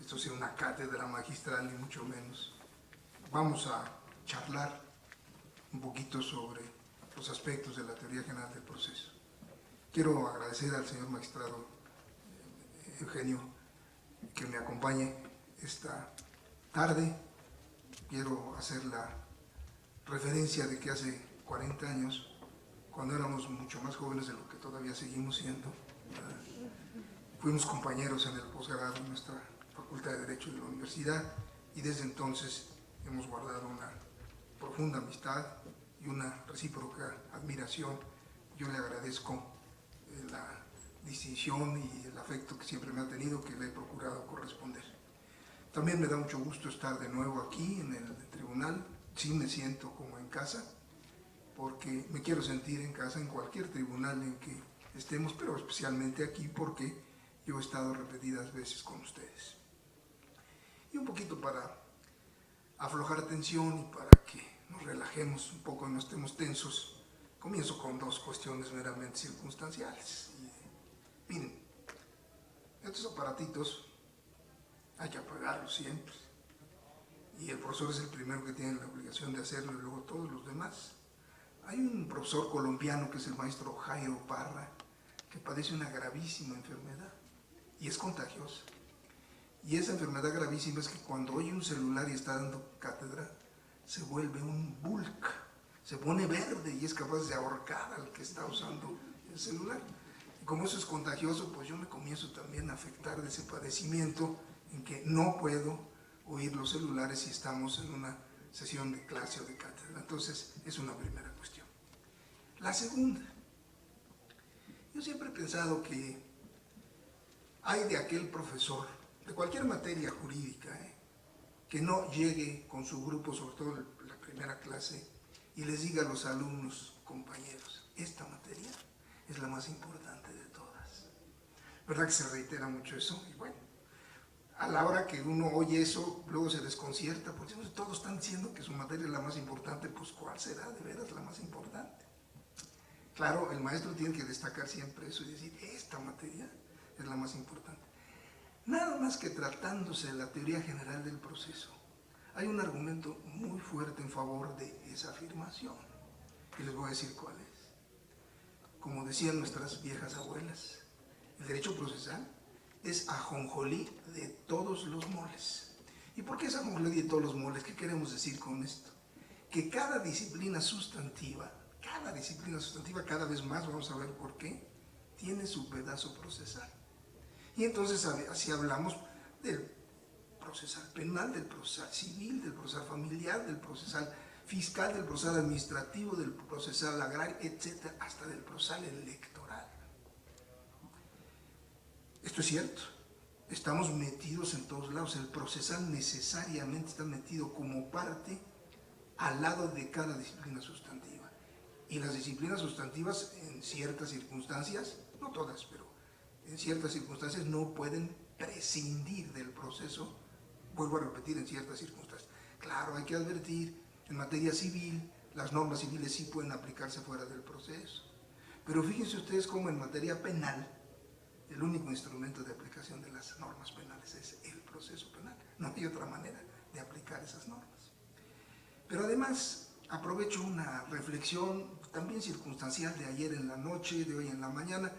esto sea una cátedra magistral, ni mucho menos. Vamos a charlar un poquito sobre los aspectos de la teoría general del proceso. Quiero agradecer al señor magistrado Eugenio que me acompañe esta tarde. Quiero hacer la referencia de que hace 40 años, cuando éramos mucho más jóvenes de lo que todavía seguimos siendo, fuimos compañeros en el posgrado en nuestra Facultad de Derecho de la Universidad, y desde entonces hemos guardado una profunda amistad y una recíproca admiración. Yo le agradezco la distinción y el afecto que siempre me ha tenido, que le he procurado corresponder. También me da mucho gusto estar de nuevo aquí en el tribunal. Sí me siento como en casa, porque me quiero sentir en casa en cualquier tribunal en que estemos, pero especialmente aquí porque yo he estado repetidas veces con ustedes. Y un poquito para aflojar tensión y para que nos relajemos un poco y no estemos tensos, comienzo con dos cuestiones meramente circunstanciales. Miren, estos aparatitos hay que apagarlos siempre, y el profesor es el primero que tiene la obligación de hacerlo, y luego todos los demás. Hay un profesor colombiano que es el maestro Jairo Parra, que padece una gravísima enfermedad y es contagiosa. Y esa enfermedad gravísima es que cuando oye un celular y está dando cátedra, se vuelve un bulk, se pone verde y es capaz de ahorcar al que está usando el celular. Y como eso es contagioso, pues yo me comienzo también a afectar de ese padecimiento en que no puedo oír los celulares si estamos en una sesión de clase o de cátedra. Entonces, es una primera cuestión. La segunda, yo siempre he pensado que hay de aquel profesor, de cualquier materia jurídica, que no llegue con su grupo, sobre todo la primera clase, y les diga a los alumnos, compañeros, esta materia es la más importante de todas. ¿Verdad que se reitera mucho eso? Y bueno, a la hora que uno oye eso, luego se desconcierta, porque todos están diciendo que su materia es la más importante, pues ¿cuál será de veras la más importante? Claro, el maestro tiene que destacar siempre eso y decir, esta materia es la más importante. Nada más que tratándose de la teoría general del proceso, hay un argumento muy fuerte en favor de esa afirmación, y les voy a decir cuál es. Como decían nuestras viejas abuelas, el derecho procesal es ajonjolí de todos los moles. ¿Y por qué es ajonjolí de todos los moles? ¿Qué queremos decir con esto? Que cada disciplina sustantiva, cada vez más, vamos a ver por qué, tiene su pedazo procesal. Y entonces así hablamos del procesal penal, del procesal civil, del procesal familiar, del procesal fiscal, del procesal administrativo, del procesal agrario, etcétera, hasta del procesal electoral. Esto es cierto, estamos metidos en todos lados, el procesal necesariamente está metido como parte al lado de cada disciplina sustantiva. Y las disciplinas sustantivas en ciertas circunstancias, no todas, pero en ciertas circunstancias no pueden prescindir del proceso, vuelvo a repetir, en ciertas circunstancias. Claro, hay que advertir, en materia civil, las normas civiles sí pueden aplicarse fuera del proceso, pero fíjense ustedes cómo en materia penal, el único instrumento de aplicación de las normas penales es el proceso penal. No hay otra manera de aplicar esas normas. Pero además, aprovecho una reflexión también circunstancial de ayer en la noche, de hoy en la mañana.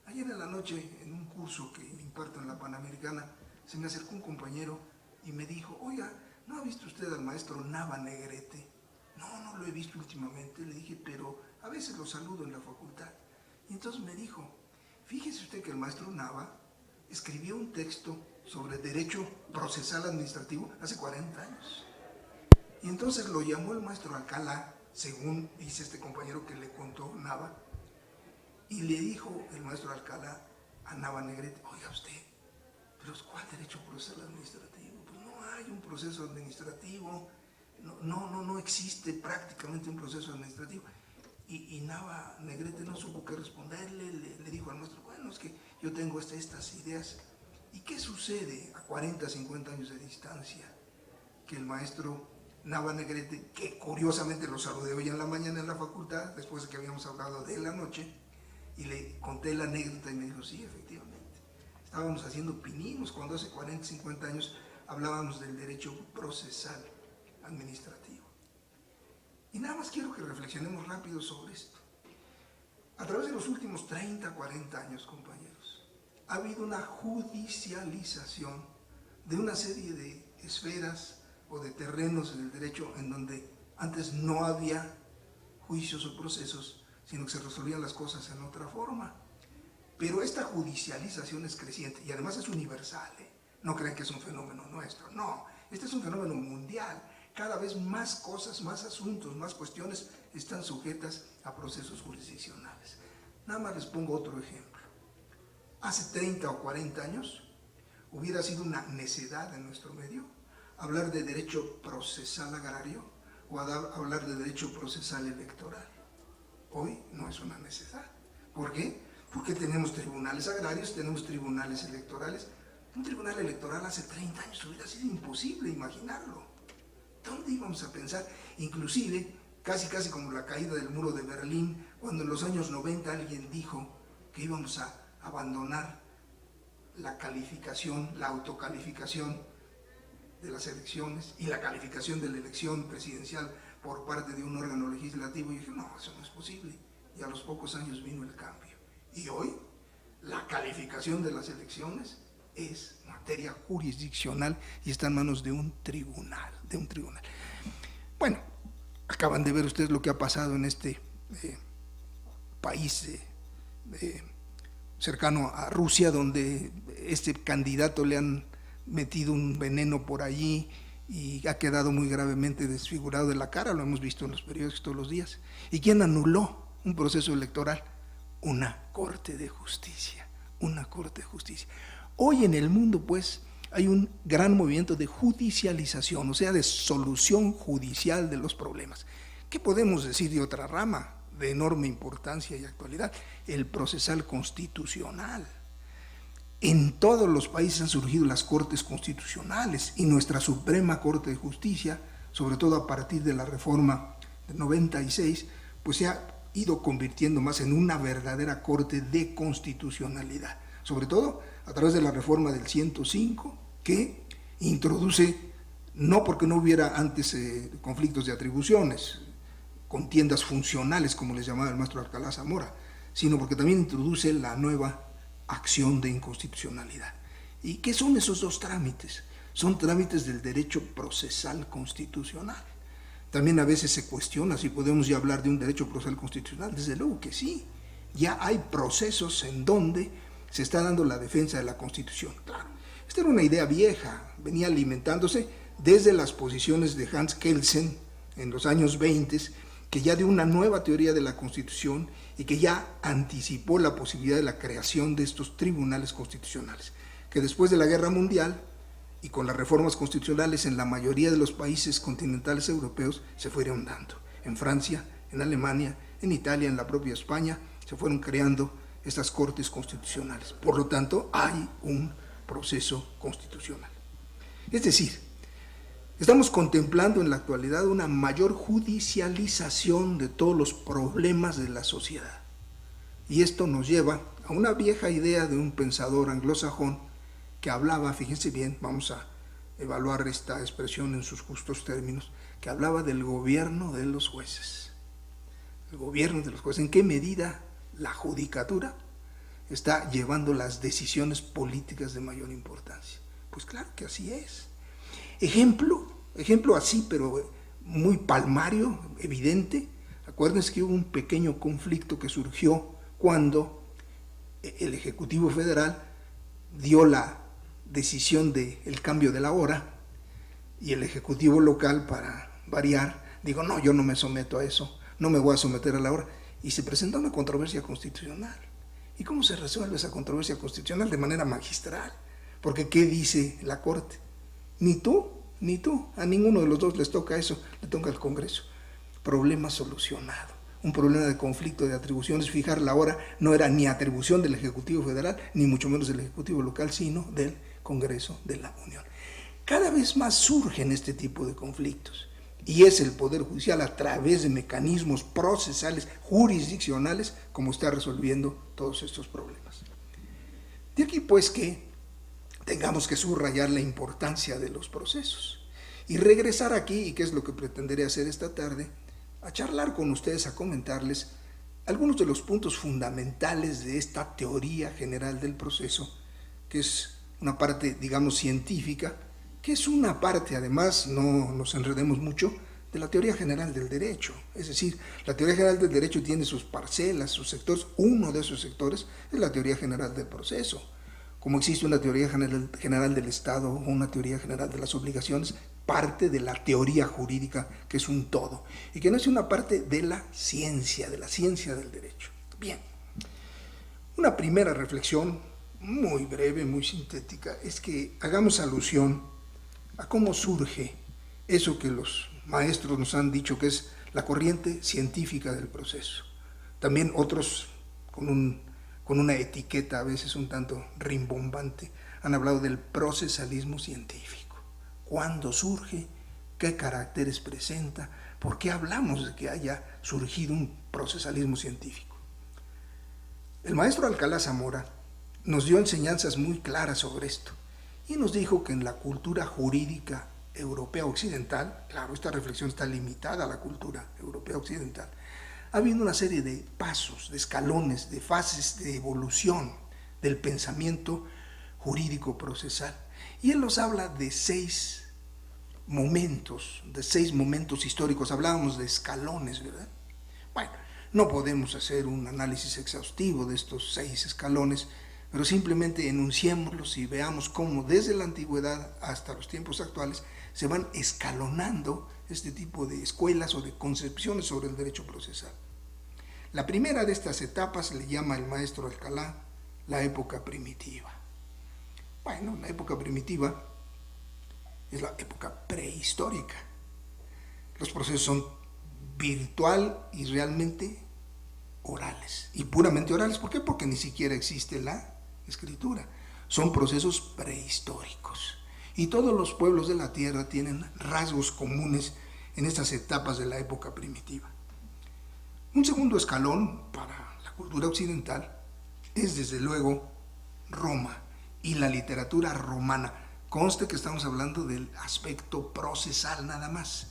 Ayer en la noche, en un curso que imparto en la Panamericana, se me acercó un compañero y me dijo, oiga, ¿no ha visto usted al maestro Nava Negrete? No lo he visto últimamente. Le dije, pero a veces lo saludo en la facultad. Y entonces me dijo, fíjese usted que el maestro Nava escribió un texto sobre derecho procesal administrativo hace 40 años. Y entonces lo llamó el maestro Alcalá, según dice este compañero que le contó Nava, y le dijo el maestro Alcalá a Nava Negrete, oiga usted, pero ¿cuál derecho procesal administrativo? Pues no hay un proceso administrativo, no existe prácticamente un proceso administrativo. Y Nava Negrete no supo qué responderle, le dijo al maestro, bueno, es que yo tengo estas ideas. ¿Y qué sucede a 40, 50 años de distancia? Que el maestro Nava Negrete, que curiosamente lo saludé hoy en la mañana en la facultad, después de que habíamos hablado de la noche, y le conté la anécdota y me dijo, sí, efectivamente, estábamos haciendo pininos cuando hace 40, 50 años hablábamos del derecho procesal administrativo. Y nada más quiero que reflexionemos rápido sobre esto. A través de los últimos 30, 40 años, compañeros, ha habido una judicialización de una serie de esferas o de terrenos del derecho en donde antes no había juicios o procesos, sino que se resolvían las cosas en otra forma. Pero esta judicialización es creciente y además es universal, ¿eh? No crean que es un fenómeno nuestro, no, este es un fenómeno mundial. Cada vez más cosas, más asuntos, más cuestiones están sujetas a procesos jurisdiccionales. Nada más les pongo otro ejemplo. Hace 30 o 40 años hubiera sido una necedad en nuestro medio hablar de derecho procesal agrario o hablar de derecho procesal electoral. Hoy no es una necedad. ¿Por qué? Porque tenemos tribunales agrarios, tenemos tribunales electorales. Un tribunal electoral hace 30 años hubiera sido imposible imaginarlo. ¿Dónde íbamos a pensar? Inclusive, casi como la caída del muro de Berlín, cuando en los años 90 alguien dijo que íbamos a abandonar la calificación, la autocalificación de las elecciones y la calificación de la elección presidencial por parte de un órgano legislativo. Y dije, no, eso no es posible. Y a los pocos años vino el cambio. Y hoy, la calificación de las elecciones es materia jurisdiccional y está en manos de un tribunal, Bueno, acaban de ver ustedes lo que ha pasado en este país cercano a Rusia, donde este candidato le han metido un veneno por allí y ha quedado muy gravemente desfigurado de la cara, lo hemos visto en los periódicos todos los días. ¿Y quién anuló un proceso electoral? Una Corte de Justicia, Hoy en el mundo, pues, hay un gran movimiento de judicialización, o sea, de solución judicial de los problemas. ¿Qué podemos decir de otra rama de enorme importancia y actualidad? El procesal constitucional. En todos los países han surgido las cortes constitucionales y nuestra Suprema Corte de Justicia, sobre todo a partir de la reforma del 96, pues se ha ido convirtiendo más en una verdadera corte de constitucionalidad, sobre todo a través de la reforma del 105, que introduce, no porque no hubiera antes conflictos de atribuciones, contiendas funcionales, como les llamaba el maestro Alcalá Zamora, sino porque también introduce la nueva acción de inconstitucionalidad. ¿Y qué son esos dos trámites? Son trámites del derecho procesal constitucional. También a veces se cuestiona si podemos ya hablar de un derecho procesal constitucional. Desde luego que sí. Ya hay procesos en donde se está dando la defensa de la Constitución. Claro, esta era una idea vieja, venía alimentándose desde las posiciones de Hans Kelsen en los años 20, que ya dio una nueva teoría de la Constitución y que ya anticipó la posibilidad de la creación de estos tribunales constitucionales, que después de la Guerra Mundial y con las reformas constitucionales en la mayoría de los países continentales europeos se fueron dando. En Francia, en Alemania, en Italia, en la propia España, se fueron creando estas cortes constitucionales. Por lo tanto, hay un proceso constitucional. Es decir, estamos contemplando en la actualidad una mayor judicialización de todos los problemas de la sociedad. Y esto nos lleva a una vieja idea de un pensador anglosajón que hablaba, fíjense bien, vamos a evaluar esta expresión en sus justos términos, que hablaba del gobierno de los jueces. El gobierno de los jueces, ¿en qué medida la judicatura está llevando las decisiones políticas de mayor importancia? Pues claro que así es. Ejemplo así, pero muy palmario, evidente. Acuérdense que hubo un pequeño conflicto que surgió cuando el Ejecutivo Federal dio la decisión del cambio de la hora y el Ejecutivo local, para variar, dijo, no, yo no me someto a eso, no me voy a someter a la hora. Y se presentó una controversia constitucional. ¿Y cómo se resuelve esa controversia constitucional? De manera magistral. Porque ¿qué dice la Corte? Ni tú, a ninguno de los dos les toca eso, le toca al Congreso. Problema solucionado. Un problema de conflicto de atribuciones. Fijar la hora no era ni atribución del Ejecutivo Federal, ni mucho menos del Ejecutivo local, sino del Congreso de la Unión. Cada vez más surgen este tipo de conflictos. Y es el Poder Judicial, a través de mecanismos procesales, jurisdiccionales, como está resolviendo todos estos problemas. De aquí pues que tengamos que subrayar la importancia de los procesos y regresar aquí, y que es lo que pretenderé hacer esta tarde, a charlar con ustedes, a comentarles algunos de los puntos fundamentales de esta teoría general del proceso, que es una parte, digamos, científica, que es una parte, además, no nos enredemos mucho, de la teoría general del derecho. Es decir, la teoría general del derecho tiene sus parcelas, sus sectores. Uno de esos sectores es la teoría general del proceso. Como existe una teoría general del Estado o una teoría general de las obligaciones, parte de la teoría jurídica, que es un todo, y que no es una parte de la ciencia del derecho. Bien, una primera reflexión, muy breve, muy sintética, es que hagamos alusión a cómo surge eso que los maestros nos han dicho que es la corriente científica del proceso. También otros, con una etiqueta a veces un tanto rimbombante, han hablado del procesalismo científico. ¿Cuándo surge? ¿Qué caracteres presenta? ¿Por qué hablamos de que haya surgido un procesalismo científico? El maestro Alcalá Zamora nos dio enseñanzas muy claras sobre esto y nos dijo que en la cultura jurídica europea occidental, claro, esta reflexión está limitada a la cultura europea occidental, ha habido una serie de pasos, de escalones, de fases de evolución del pensamiento jurídico procesal. Y él nos habla de seis momentos históricos. Hablábamos de escalones, ¿verdad? Bueno, no podemos hacer un análisis exhaustivo de estos 6 escalones, pero simplemente enunciémoslos y veamos cómo desde la antigüedad hasta los tiempos actuales se van escalonando este tipo de escuelas o de concepciones sobre el derecho procesal. La primera de estas etapas le llama el maestro Alcalá la época primitiva. Bueno, la época primitiva es la época prehistórica. Los procesos son virtual y realmente orales, y puramente orales. ¿Por qué? Porque ni siquiera existe la escritura. Son procesos prehistóricos. Y todos los pueblos de la tierra tienen rasgos comunes en estas etapas de la época primitiva. Un segundo escalón para la cultura occidental es desde luego Roma y la literatura romana. Conste que estamos hablando del aspecto procesal nada más.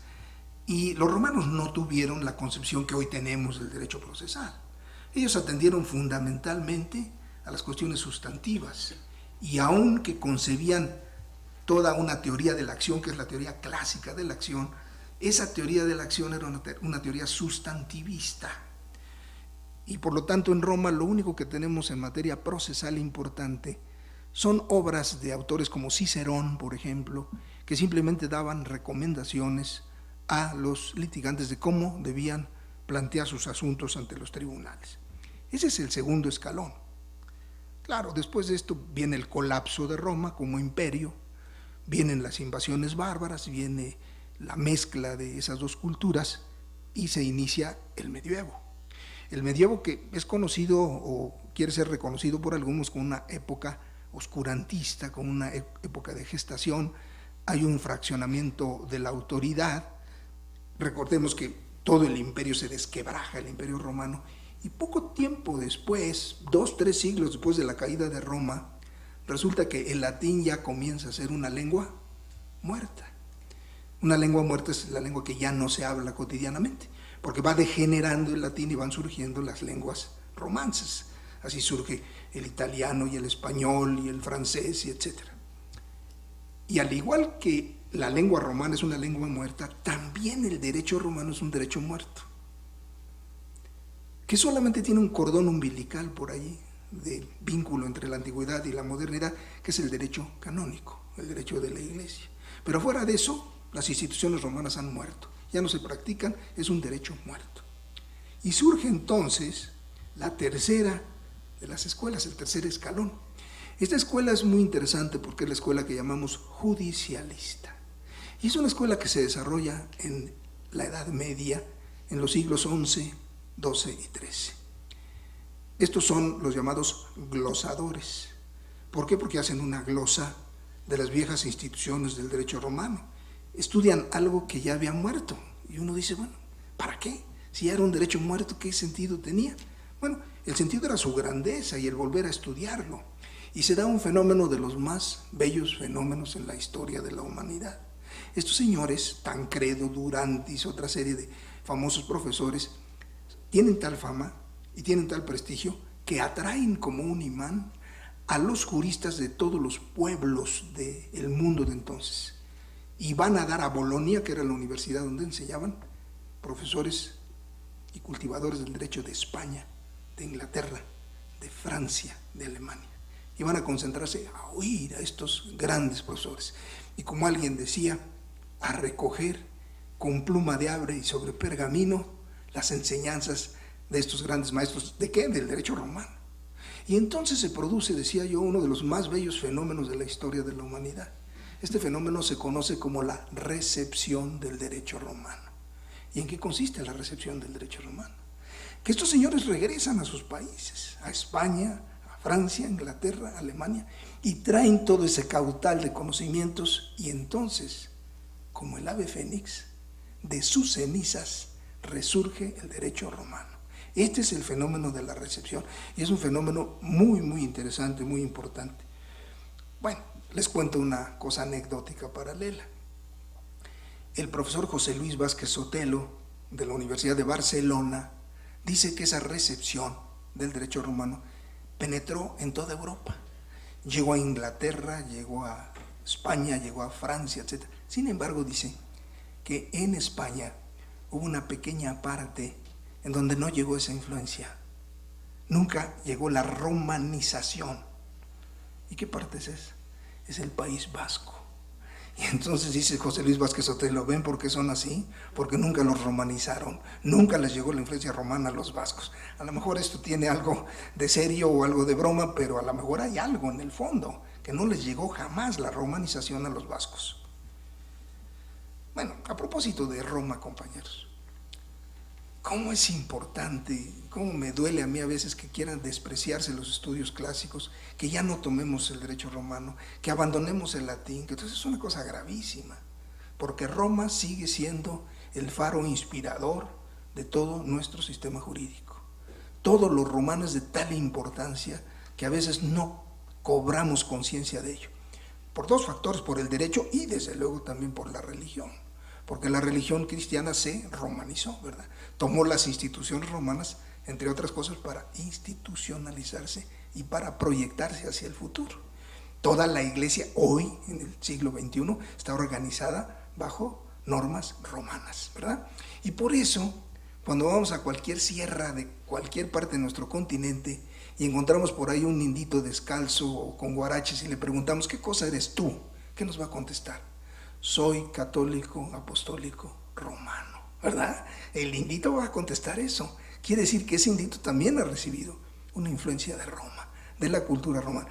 Y los romanos no tuvieron la concepción que hoy tenemos del derecho procesal. Ellos atendieron fundamentalmente a las cuestiones sustantivas, y aunque concebían toda una teoría de la acción, que es la teoría clásica de la acción, esa teoría de la acción era una teoría sustantivista. Y por lo tanto en Roma lo único que tenemos en materia procesal importante son obras de autores como Cicerón, por ejemplo, que simplemente daban recomendaciones a los litigantes de cómo debían plantear sus asuntos ante los tribunales. Ese es el segundo escalón. Claro, después de esto viene el colapso de Roma como imperio, vienen las invasiones bárbaras, viene la mezcla de esas dos culturas y se inicia el medievo. El medievo, que es conocido o quiere ser reconocido por algunos como una época oscurantista, como una época de gestación. Hay un fraccionamiento de la autoridad. Recordemos que todo el imperio se desquebraja, el imperio romano, y poco tiempo después, 2-3 siglos después de la caída de Roma, resulta que el latín ya comienza a ser una lengua muerta. Una lengua muerta es la lengua que ya no se habla cotidianamente, porque va degenerando el latín y van surgiendo las lenguas romances. Así surge el italiano y el español y el francés y etc. Y al igual que la lengua romana es una lengua muerta, también el derecho romano es un derecho muerto, que solamente tiene un cordón umbilical por ahí de vínculo entre la antigüedad y la modernidad, que es el derecho canónico, el derecho de la Iglesia. Pero fuera de eso, las instituciones romanas han muerto, ya no se practican, es un derecho muerto. Y surge entonces la tercera de las escuelas, el tercer escalón. Esta escuela es muy interesante porque es la escuela que llamamos judicialista. Y es una escuela que se desarrolla en la Edad Media, en los siglos XI, XII y XIII. Estos son los llamados glosadores. ¿Por qué? Porque hacen una glosa de las viejas instituciones del derecho romano. Estudian algo que ya había muerto. Y uno dice, bueno, ¿para qué? Si ya era un derecho muerto, ¿qué sentido tenía? Bueno, el sentido era su grandeza y el volver a estudiarlo. y se da un fenómeno de los más bellos fenómenos en la historia de la humanidad. Estos señores, Tancredo, Durantis, otra serie de famosos profesores, tienen tal fama y tienen tal prestigio que atraen como un imán a los juristas de todos los pueblos del mundo de entonces. Y van a dar a Bolonia, que era la universidad donde enseñaban, profesores y cultivadores del derecho de España, de Inglaterra, de Francia, de Alemania. Y van a concentrarse a oír a estos grandes profesores. Y como alguien decía, a recoger con pluma de abre y sobre pergamino las enseñanzas de estos grandes maestros. ¿De qué? Del derecho romano. Y entonces se produce, decía yo, uno de los más bellos fenómenos de la historia de la humanidad. Este fenómeno se conoce como la recepción del derecho romano. ¿Y en qué consiste la recepción del derecho romano? Que estos señores regresan a sus países, a España, a Francia, Inglaterra, Alemania, y traen todo ese caudal de conocimientos, y entonces, como el ave fénix, de sus cenizas resurge el derecho romano. Este es el fenómeno de la recepción, y es un fenómeno muy, muy interesante, muy importante. Bueno, les cuento una cosa anecdótica paralela. El profesor José Luis Vázquez Sotelo, de la Universidad de Barcelona, dice que esa recepción del derecho romano penetró en toda Europa. Llegó a Inglaterra, llegó a España, llegó a Francia, etc. Sin embargo, dice que en España hubo una pequeña parte en donde no llegó esa influencia. Nunca llegó la romanización. ¿Y qué parte es esa? Es el País Vasco. Y entonces dice José Luis Vázquez Sotelo, ¿ven por qué son así? Porque nunca los romanizaron, nunca les llegó la influencia romana a los vascos. A lo mejor esto tiene algo de serio o algo de broma, pero a lo mejor hay algo en el fondo, que no les llegó jamás la romanización a los vascos. Bueno, a propósito de Roma, compañeros, ¿cómo es importante, cómo me duele a mí a veces que quieran despreciarse los estudios clásicos, que ya no tomemos el derecho romano, que abandonemos el latín, que entonces es una cosa gravísima, porque Roma sigue siendo el faro inspirador de todo nuestro sistema jurídico. Todo lo romano es de tal importancia que a veces no cobramos conciencia de ello, por dos factores, por el derecho y desde luego también por la religión. Porque la religión cristiana se romanizó, ¿verdad? Tomó las instituciones romanas, entre otras cosas, para institucionalizarse y para proyectarse hacia el futuro. Toda la iglesia hoy, en el siglo XXI, está organizada bajo normas romanas, ¿verdad? Y por eso, cuando vamos a cualquier sierra de cualquier parte de nuestro continente y encontramos por ahí un indito descalzo o con guaraches y le preguntamos, ¿qué cosa eres tú? ¿Qué nos va a contestar? Soy católico apostólico romano, ¿verdad? El indito va a contestar eso. Quiere decir que ese indito también ha recibido una influencia de Roma, de la cultura romana.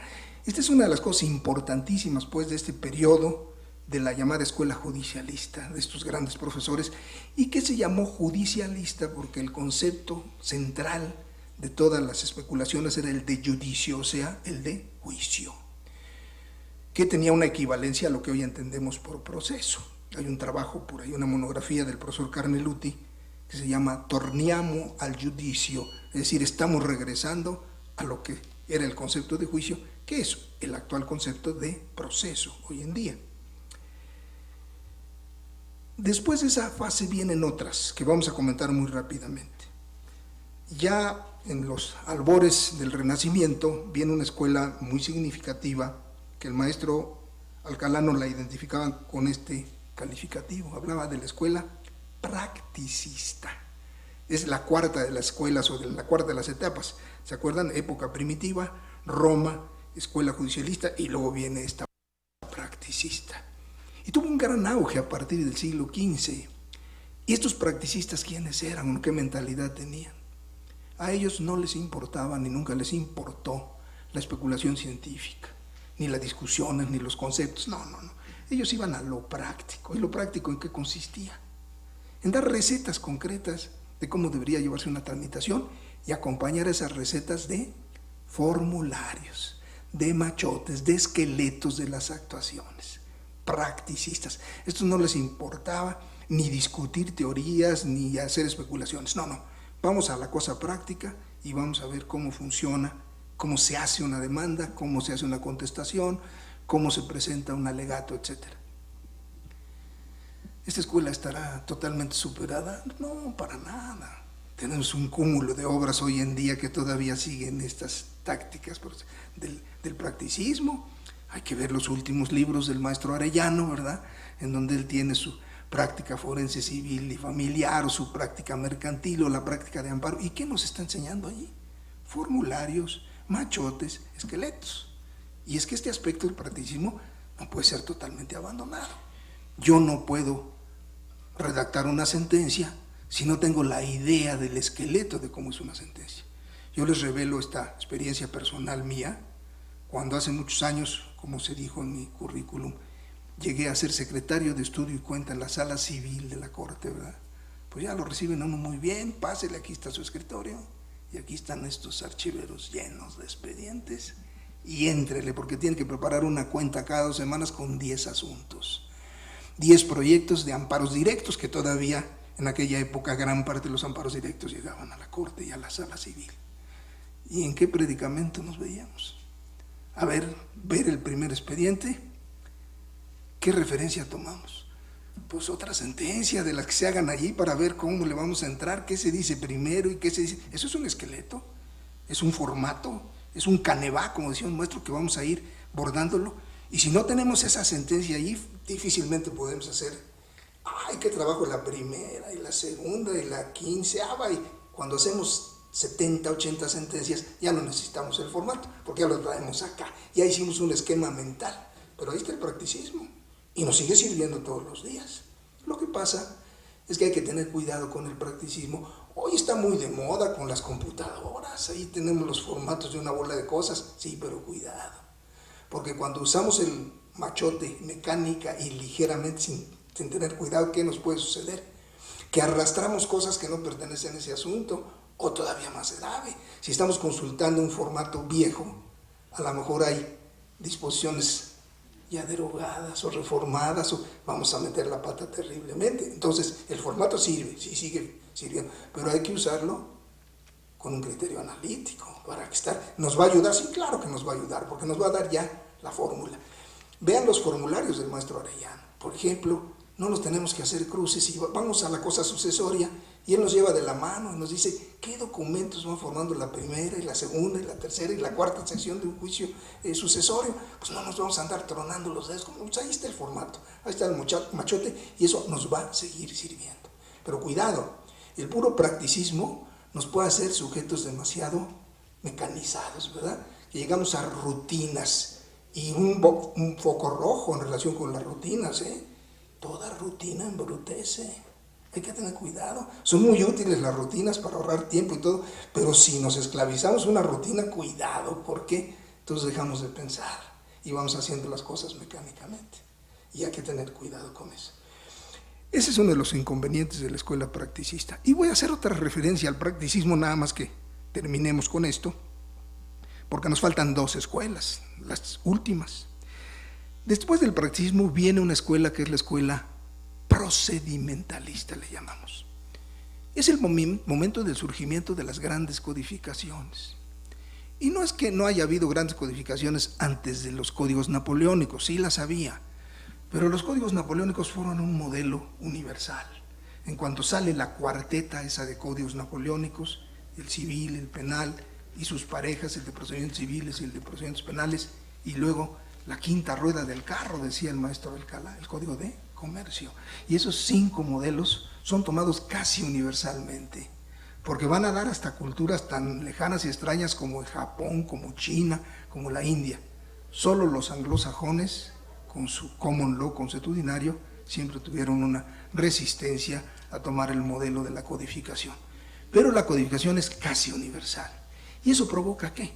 Esta es una de las cosas importantísimas, pues, de este periodo de la llamada escuela judicialista, de estos grandes profesores, y que se llamó judicialista porque el concepto central de todas las especulaciones era el de judicio, o sea, el de juicio, que tenía una equivalencia a lo que hoy entendemos por proceso. Hay un trabajo por ahí, una monografía del profesor Carneluti, que se llama Torniamo al Judicio, es decir, estamos regresando a lo que era el concepto de juicio, que es el actual concepto de proceso hoy en día. Después de esa fase vienen otras, que vamos a comentar muy rápidamente. Ya en los albores del Renacimiento viene una escuela muy significativa, que el maestro Alcalá la identificaba con este calificativo, hablaba de la escuela practicista. Es la cuarta de las escuelas o de la cuarta de las etapas. ¿Se acuerdan? Época primitiva, Roma, escuela judicialista y luego viene esta practicista. Y tuvo un gran auge a partir del siglo XV. ¿Y estos practicistas quiénes eran? ¿Qué mentalidad tenían? A ellos no les importaba ni nunca les importó la especulación científica, ni las discusiones, ni los conceptos. No. Ellos iban a lo práctico. ¿Y lo práctico en qué consistía? En dar recetas concretas de cómo debería llevarse una tramitación y acompañar esas recetas de formularios, de machotes, de esqueletos de las actuaciones. Practicistas. Esto no les importaba ni discutir teorías ni hacer especulaciones. No. Vamos a la cosa práctica y vamos a ver cómo funciona cómo se hace una demanda, cómo se hace una contestación, cómo se presenta un alegato, etc. ¿Esta escuela estará totalmente superada? No, para nada. Tenemos un cúmulo de obras hoy en día que todavía siguen estas tácticas del practicismo. Hay que ver los últimos libros del maestro Arellano, ¿verdad?, en donde él tiene su práctica forense civil y familiar, o su práctica mercantil, o la práctica de amparo. ¿Y qué nos está enseñando allí? Formularios, machotes, esqueletos. Y es que este aspecto del practicismo no puede ser totalmente abandonado. Yo no puedo redactar una sentencia si no tengo la idea del esqueleto de cómo es una sentencia. Yo les revelo esta experiencia personal mía. Cuando hace muchos años, como se dijo en mi currículum, llegué a ser secretario de estudio y cuenta en la sala civil de la corte, ¿verdad? Pues ya lo reciben a uno muy bien, pásele, aquí está su escritorio, y aquí están estos archiveros llenos de expedientes, y éntrele, porque tiene que preparar una cuenta cada 2 semanas con 10 asuntos, 10 proyectos de amparos directos, que todavía en aquella época gran parte de los amparos directos llegaban a la corte y a la sala civil. ¿Y en qué predicamento nos veíamos? A ver el primer expediente, ¿qué referencia tomamos? Pues otra sentencia de las que se hagan allí para ver cómo le vamos a entrar, qué se dice primero y qué se dice. Eso es un esqueleto, es un formato, es un canevá, como decía un maestro, que vamos a ir bordándolo. Y si no tenemos esa sentencia allí, difícilmente podemos hacer, ¡ay, qué trabajo la primera y la segunda y la 15ª! Y cuando hacemos 70, 80 sentencias, ya no necesitamos el formato, porque ya lo traemos acá, ya hicimos un esquema mental. Pero ahí está el practicismo, y nos sigue sirviendo todos los días. Lo que pasa es que hay que tener cuidado con el practicismo. Hoy está muy de moda con las computadoras, ahí tenemos los formatos de una bola de cosas, sí, pero cuidado, porque cuando usamos el machote mecánica y ligeramente, sin tener cuidado, ¿qué nos puede suceder? Que arrastramos cosas que no pertenecen a ese asunto, o todavía más grave, si estamos consultando un formato viejo, a lo mejor hay disposiciones ya derogadas o reformadas, o vamos a meter la pata terriblemente. Entonces, el formato sirve, sí sigue sirviendo, pero hay que usarlo con un criterio analítico, para que nos va a ayudar, sí, claro que nos va a ayudar, porque nos va a dar ya la fórmula. Vean los formularios del maestro Arellano, por ejemplo, no nos tenemos que hacer cruces y vamos a la cosa sucesoria, y él nos lleva de la mano y nos dice qué documentos van formando la primera y la segunda y la tercera y la cuarta sección de un juicio sucesorio. Pues no nos vamos a andar tronando los dedos, pues ahí está el formato, ahí está el machote, y eso nos va a seguir sirviendo. Pero cuidado, el puro practicismo nos puede hacer sujetos demasiado mecanizados, ¿verdad? Que llegamos a rutinas, y un foco rojo en relación con las rutinas, toda rutina embrutece. Hay que tener cuidado. Son muy útiles las rutinas para ahorrar tiempo y todo, pero si nos esclavizamos una rutina, cuidado, porque entonces dejamos de pensar y vamos haciendo las cosas mecánicamente. Y hay que tener cuidado con eso. Ese es uno de los inconvenientes de la escuela practicista. Y voy a hacer otra referencia al practicismo, nada más que terminemos con esto, porque nos faltan 2 escuelas, las últimas. Después del practicismo viene una escuela que es la escuela procedimentalista, le llamamos. Es el momento del surgimiento de las grandes codificaciones. Y no es que no haya habido grandes codificaciones antes de los códigos napoleónicos, sí las había, pero los códigos napoleónicos fueron un modelo universal. En cuanto sale la cuarteta esa de códigos napoleónicos, el civil, el penal y sus parejas, el de procedimientos civiles y el de procedimientos penales, y luego la quinta rueda del carro, decía el maestro Alcalá, el código de comercio. Y esos 5 modelos son tomados casi universalmente, porque van a dar hasta culturas tan lejanas y extrañas como el Japón, como China, como la India. Solo los anglosajones, con su common law consuetudinario, siempre tuvieron una resistencia a tomar el modelo de la codificación. Pero la codificación es casi universal. ¿Y eso provoca qué?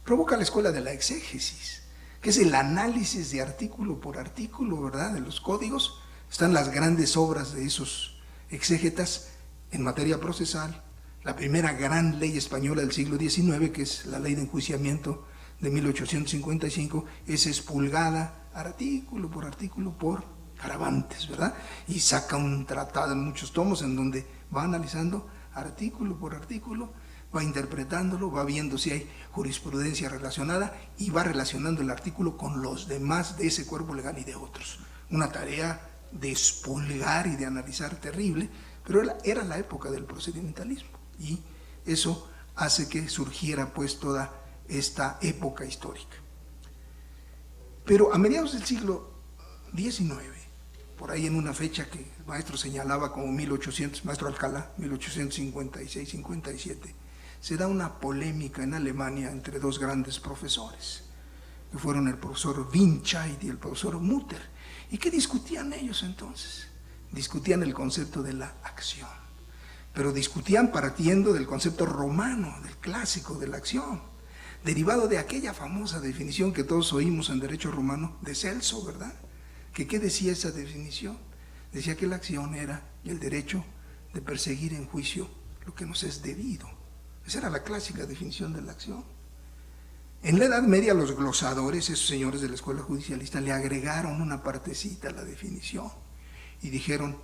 Provoca la escuela de la exégesis, que es el análisis de artículo por artículo, ¿verdad?, de los códigos. Están las grandes obras de esos exégetas en materia procesal, la primera gran ley española del siglo XIX, que es la Ley de Enjuiciamiento de 1855, es expurgada artículo por Caravantes, ¿verdad? Y saca un tratado en muchos tomos en donde va analizando artículo por artículo, va interpretándolo, va viendo si hay jurisprudencia relacionada y va relacionando el artículo con los demás de ese cuerpo legal y de otros. Una tarea de expurgar y de analizar terrible, pero era la época del procedimentalismo y eso hace que surgiera pues toda esta época histórica. Pero a mediados del siglo XIX, por ahí en una fecha que el maestro señalaba como 1800, maestro Alcalá, 1856-57, se da una polémica en Alemania entre dos grandes profesores, que fueron el profesor Windscheid y el profesor Mutter. ¿Y qué discutían ellos entonces? Discutían el concepto de la acción, pero discutían partiendo del concepto romano, del clásico de la acción, derivado de aquella famosa definición que todos oímos en derecho romano de Celso, ¿verdad? ¿Qué decía esa definición? Decía que la acción era el derecho de perseguir en juicio lo que nos es debido. Esa era la clásica definición de la acción. En la Edad Media los glosadores, esos señores de la escuela judicialista, le agregaron una partecita a la definición y dijeron,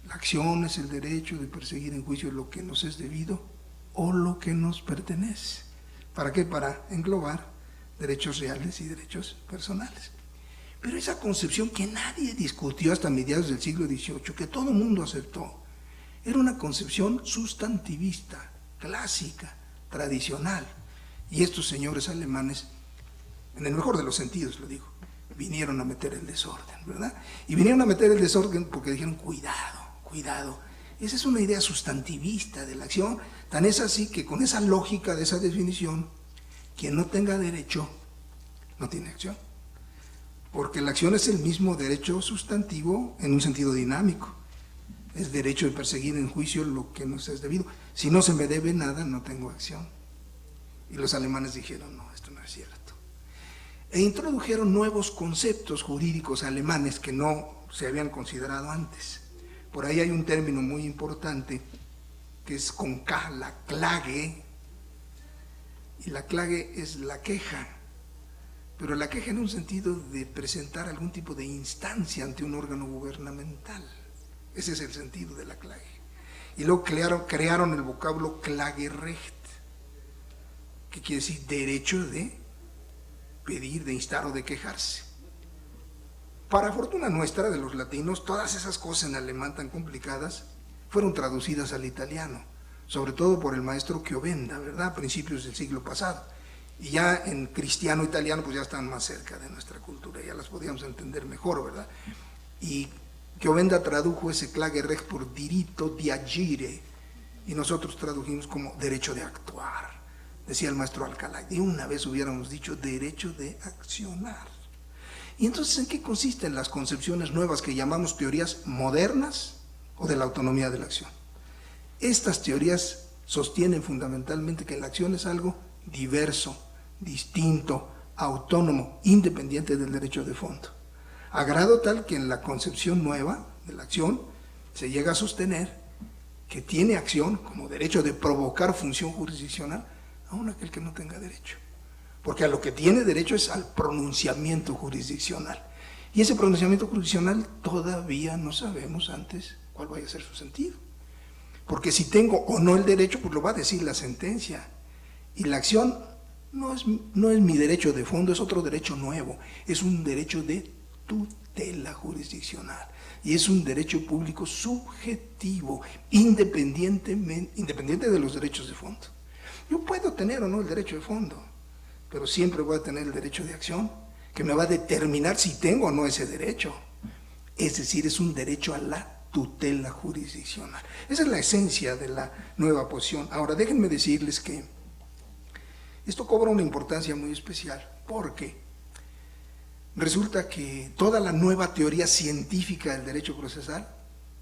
la acción es el derecho de perseguir en juicio lo que nos es debido o lo que nos pertenece. ¿Para qué? Para englobar derechos reales y derechos personales. Pero esa concepción que nadie discutió hasta mediados del siglo XVIII, que todo el mundo aceptó, era una concepción sustantivista, clásica, tradicional. Y estos señores alemanes, en el mejor de los sentidos lo digo, vinieron a meter el desorden, ¿verdad? Y vinieron a meter el desorden porque dijeron, cuidado, cuidado. Esa es una idea sustantivista de la acción, tan es así que con esa lógica de esa definición, quien no tenga derecho, no tiene acción. Porque la acción es el mismo derecho sustantivo en un sentido dinámico. Es derecho de perseguir en juicio lo que nos es debido. Si no se me debe nada, no tengo acción. Y los alemanes dijeron, no, esto no es cierto. E introdujeron nuevos conceptos jurídicos alemanes que no se habían considerado antes. Por ahí hay un término muy importante que es con K, la Klage, y la Klage es la queja, pero la queja en un sentido de presentar algún tipo de instancia ante un órgano gubernamental. Ese es el sentido de la Klage. Y luego crearon el vocablo Klagerecht, que quiere decir derecho de pedir, de instar o de quejarse. Para fortuna nuestra, de los latinos, todas esas cosas en alemán tan complicadas fueron traducidas al italiano, sobre todo por el maestro Chiovenda, ¿verdad?, a principios del siglo pasado. Y ya en cristiano italiano, pues ya están más cerca de nuestra cultura, ya las podíamos entender mejor, ¿verdad? Y Chiovenda tradujo ese Klagerecht por diritto di agire, y nosotros tradujimos como derecho de actuar. Decía el maestro Alcalá, de una vez hubiéramos dicho derecho de accionar. Y entonces, ¿en qué consisten las concepciones nuevas que llamamos teorías modernas o de la autonomía de la acción? Estas teorías sostienen fundamentalmente que la acción es algo diverso, distinto, autónomo, independiente del derecho de fondo. A grado tal que en la concepción nueva de la acción se llega a sostener que tiene acción como derecho de provocar función jurisdiccional aun aquel que no tenga derecho. Porque a lo que tiene derecho es al pronunciamiento jurisdiccional. Y ese pronunciamiento jurisdiccional todavía no sabemos antes cuál vaya a ser su sentido. Porque si tengo o no el derecho, pues lo va a decir la sentencia. Y la acción no es mi derecho de fondo, es otro derecho nuevo. Es un derecho de tutela jurisdiccional. Y es un derecho público subjetivo, independiente de los derechos de fondo. Yo puedo tener o no el derecho de fondo, pero siempre voy a tener el derecho de acción, que me va a determinar si tengo o no ese derecho. Es decir, es un derecho a la tutela jurisdiccional. Esa es la esencia de la nueva posición. Ahora, déjenme decirles que esto cobra una importancia muy especial, porque resulta que toda la nueva teoría científica del derecho procesal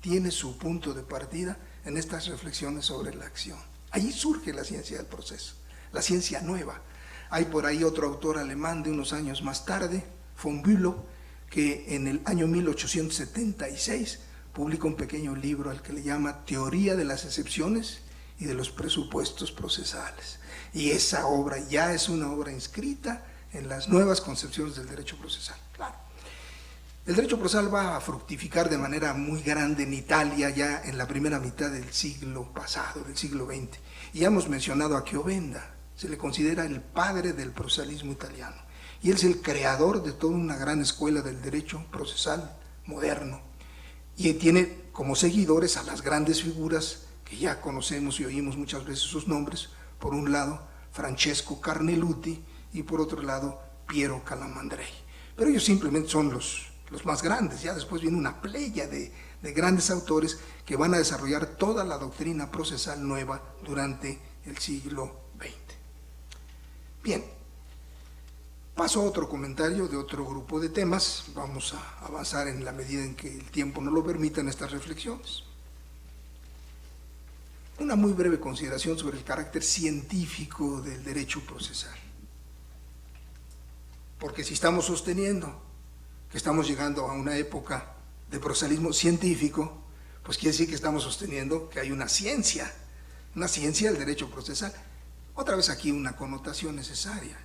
tiene su punto de partida en estas reflexiones sobre la acción. Allí surge la ciencia del proceso, la ciencia nueva. Hay por ahí otro autor alemán de unos años más tarde, von Bülow, que en el año 1876 publica un pequeño libro al que le llama Teoría de las excepciones y de los presupuestos procesales. Y esa obra ya es una obra inscrita en las nuevas concepciones del derecho procesal. Claro. El derecho procesal va a fructificar de manera muy grande en Italia ya en la primera mitad del siglo pasado, del siglo XX. Y ya hemos mencionado a Chiovenda, se le considera el padre del procesalismo italiano. Y él es el creador de toda una gran escuela del derecho procesal moderno. Y tiene como seguidores a las grandes figuras que ya conocemos y oímos muchas veces sus nombres. Por un lado, Francesco Carneluti y por otro lado, Piero Calamandrei. Pero ellos simplemente son los más grandes. Ya después viene una playa de grandes autores que van a desarrollar toda la doctrina procesal nueva durante el siglo XX. Bien, paso a otro comentario de otro grupo de temas. Vamos a avanzar en la medida en que el tiempo nos lo permita en estas reflexiones. Una muy breve consideración sobre el carácter científico del derecho procesal. Porque si estamos sosteniendo que estamos llegando a una época de procesalismo científico, pues quiere decir que estamos sosteniendo que hay una ciencia del derecho procesal. Otra vez aquí una connotación necesaria.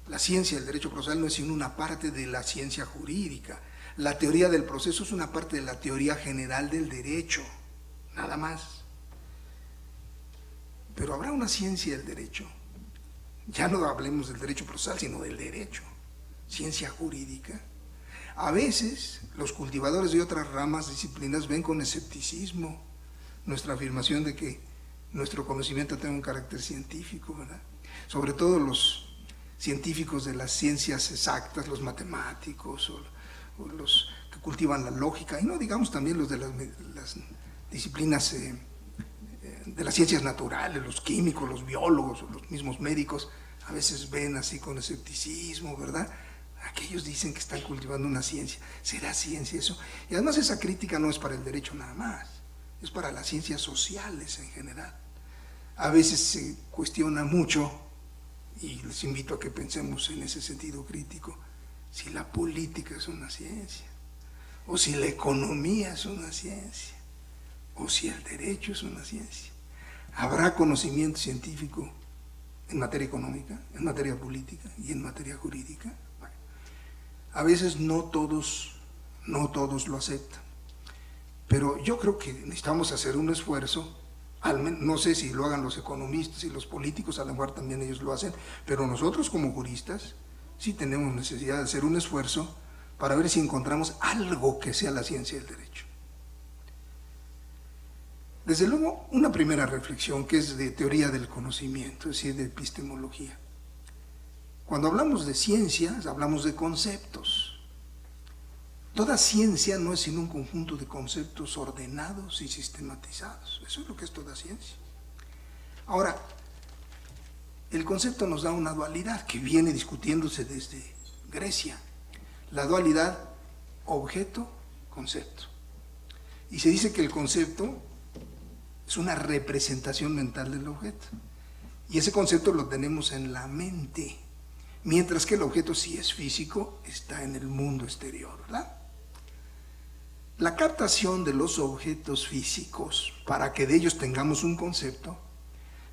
La ciencia del derecho procesal no es sino una parte de la ciencia jurídica. La teoría del proceso es una parte de la teoría general del derecho, nada más. Pero habrá una ciencia del derecho. Ya no hablemos del derecho procesal, sino del derecho. Ciencia jurídica. A veces los cultivadores de otras ramas, disciplinas, ven con escepticismo nuestra afirmación de que nuestro conocimiento tenga un carácter científico, ¿verdad? Sobre todo los científicos de las ciencias exactas, los matemáticos o los que cultivan la lógica, y no digamos también los de las disciplinas de las ciencias naturales, los químicos, los biólogos, o los mismos médicos, a veces ven así con escepticismo, ¿verdad? Aquellos dicen que están cultivando una ciencia. ¿Será ciencia eso? Y además esa crítica no es para el derecho nada más, es para las ciencias sociales en general. A veces se cuestiona mucho, y les invito a que pensemos en ese sentido crítico, si la política es una ciencia, o si la economía es una ciencia, o si el derecho es una ciencia. ¿Habrá conocimiento científico en materia económica, en materia política y en materia jurídica? Bueno, a veces no todos lo aceptan, pero yo creo que necesitamos hacer un esfuerzo. No sé si lo hagan los economistas y los políticos, a lo mejor también ellos lo hacen, pero nosotros como juristas sí tenemos necesidad de hacer un esfuerzo para ver si encontramos algo que sea la ciencia del derecho. Desde luego, una primera reflexión que es de teoría del conocimiento, es decir, de epistemología. Cuando hablamos de ciencias, hablamos de conceptos. Toda ciencia no es sino un conjunto de conceptos ordenados y sistematizados. Eso es lo que es toda ciencia. Ahora, el concepto nos da una dualidad que viene discutiéndose desde Grecia. La dualidad objeto-concepto. Y se dice que el concepto es una representación mental del objeto. Y ese concepto lo tenemos en la mente, mientras que el objeto, si es físico, está en el mundo exterior, ¿verdad? La captación de los objetos físicos para que de ellos tengamos un concepto,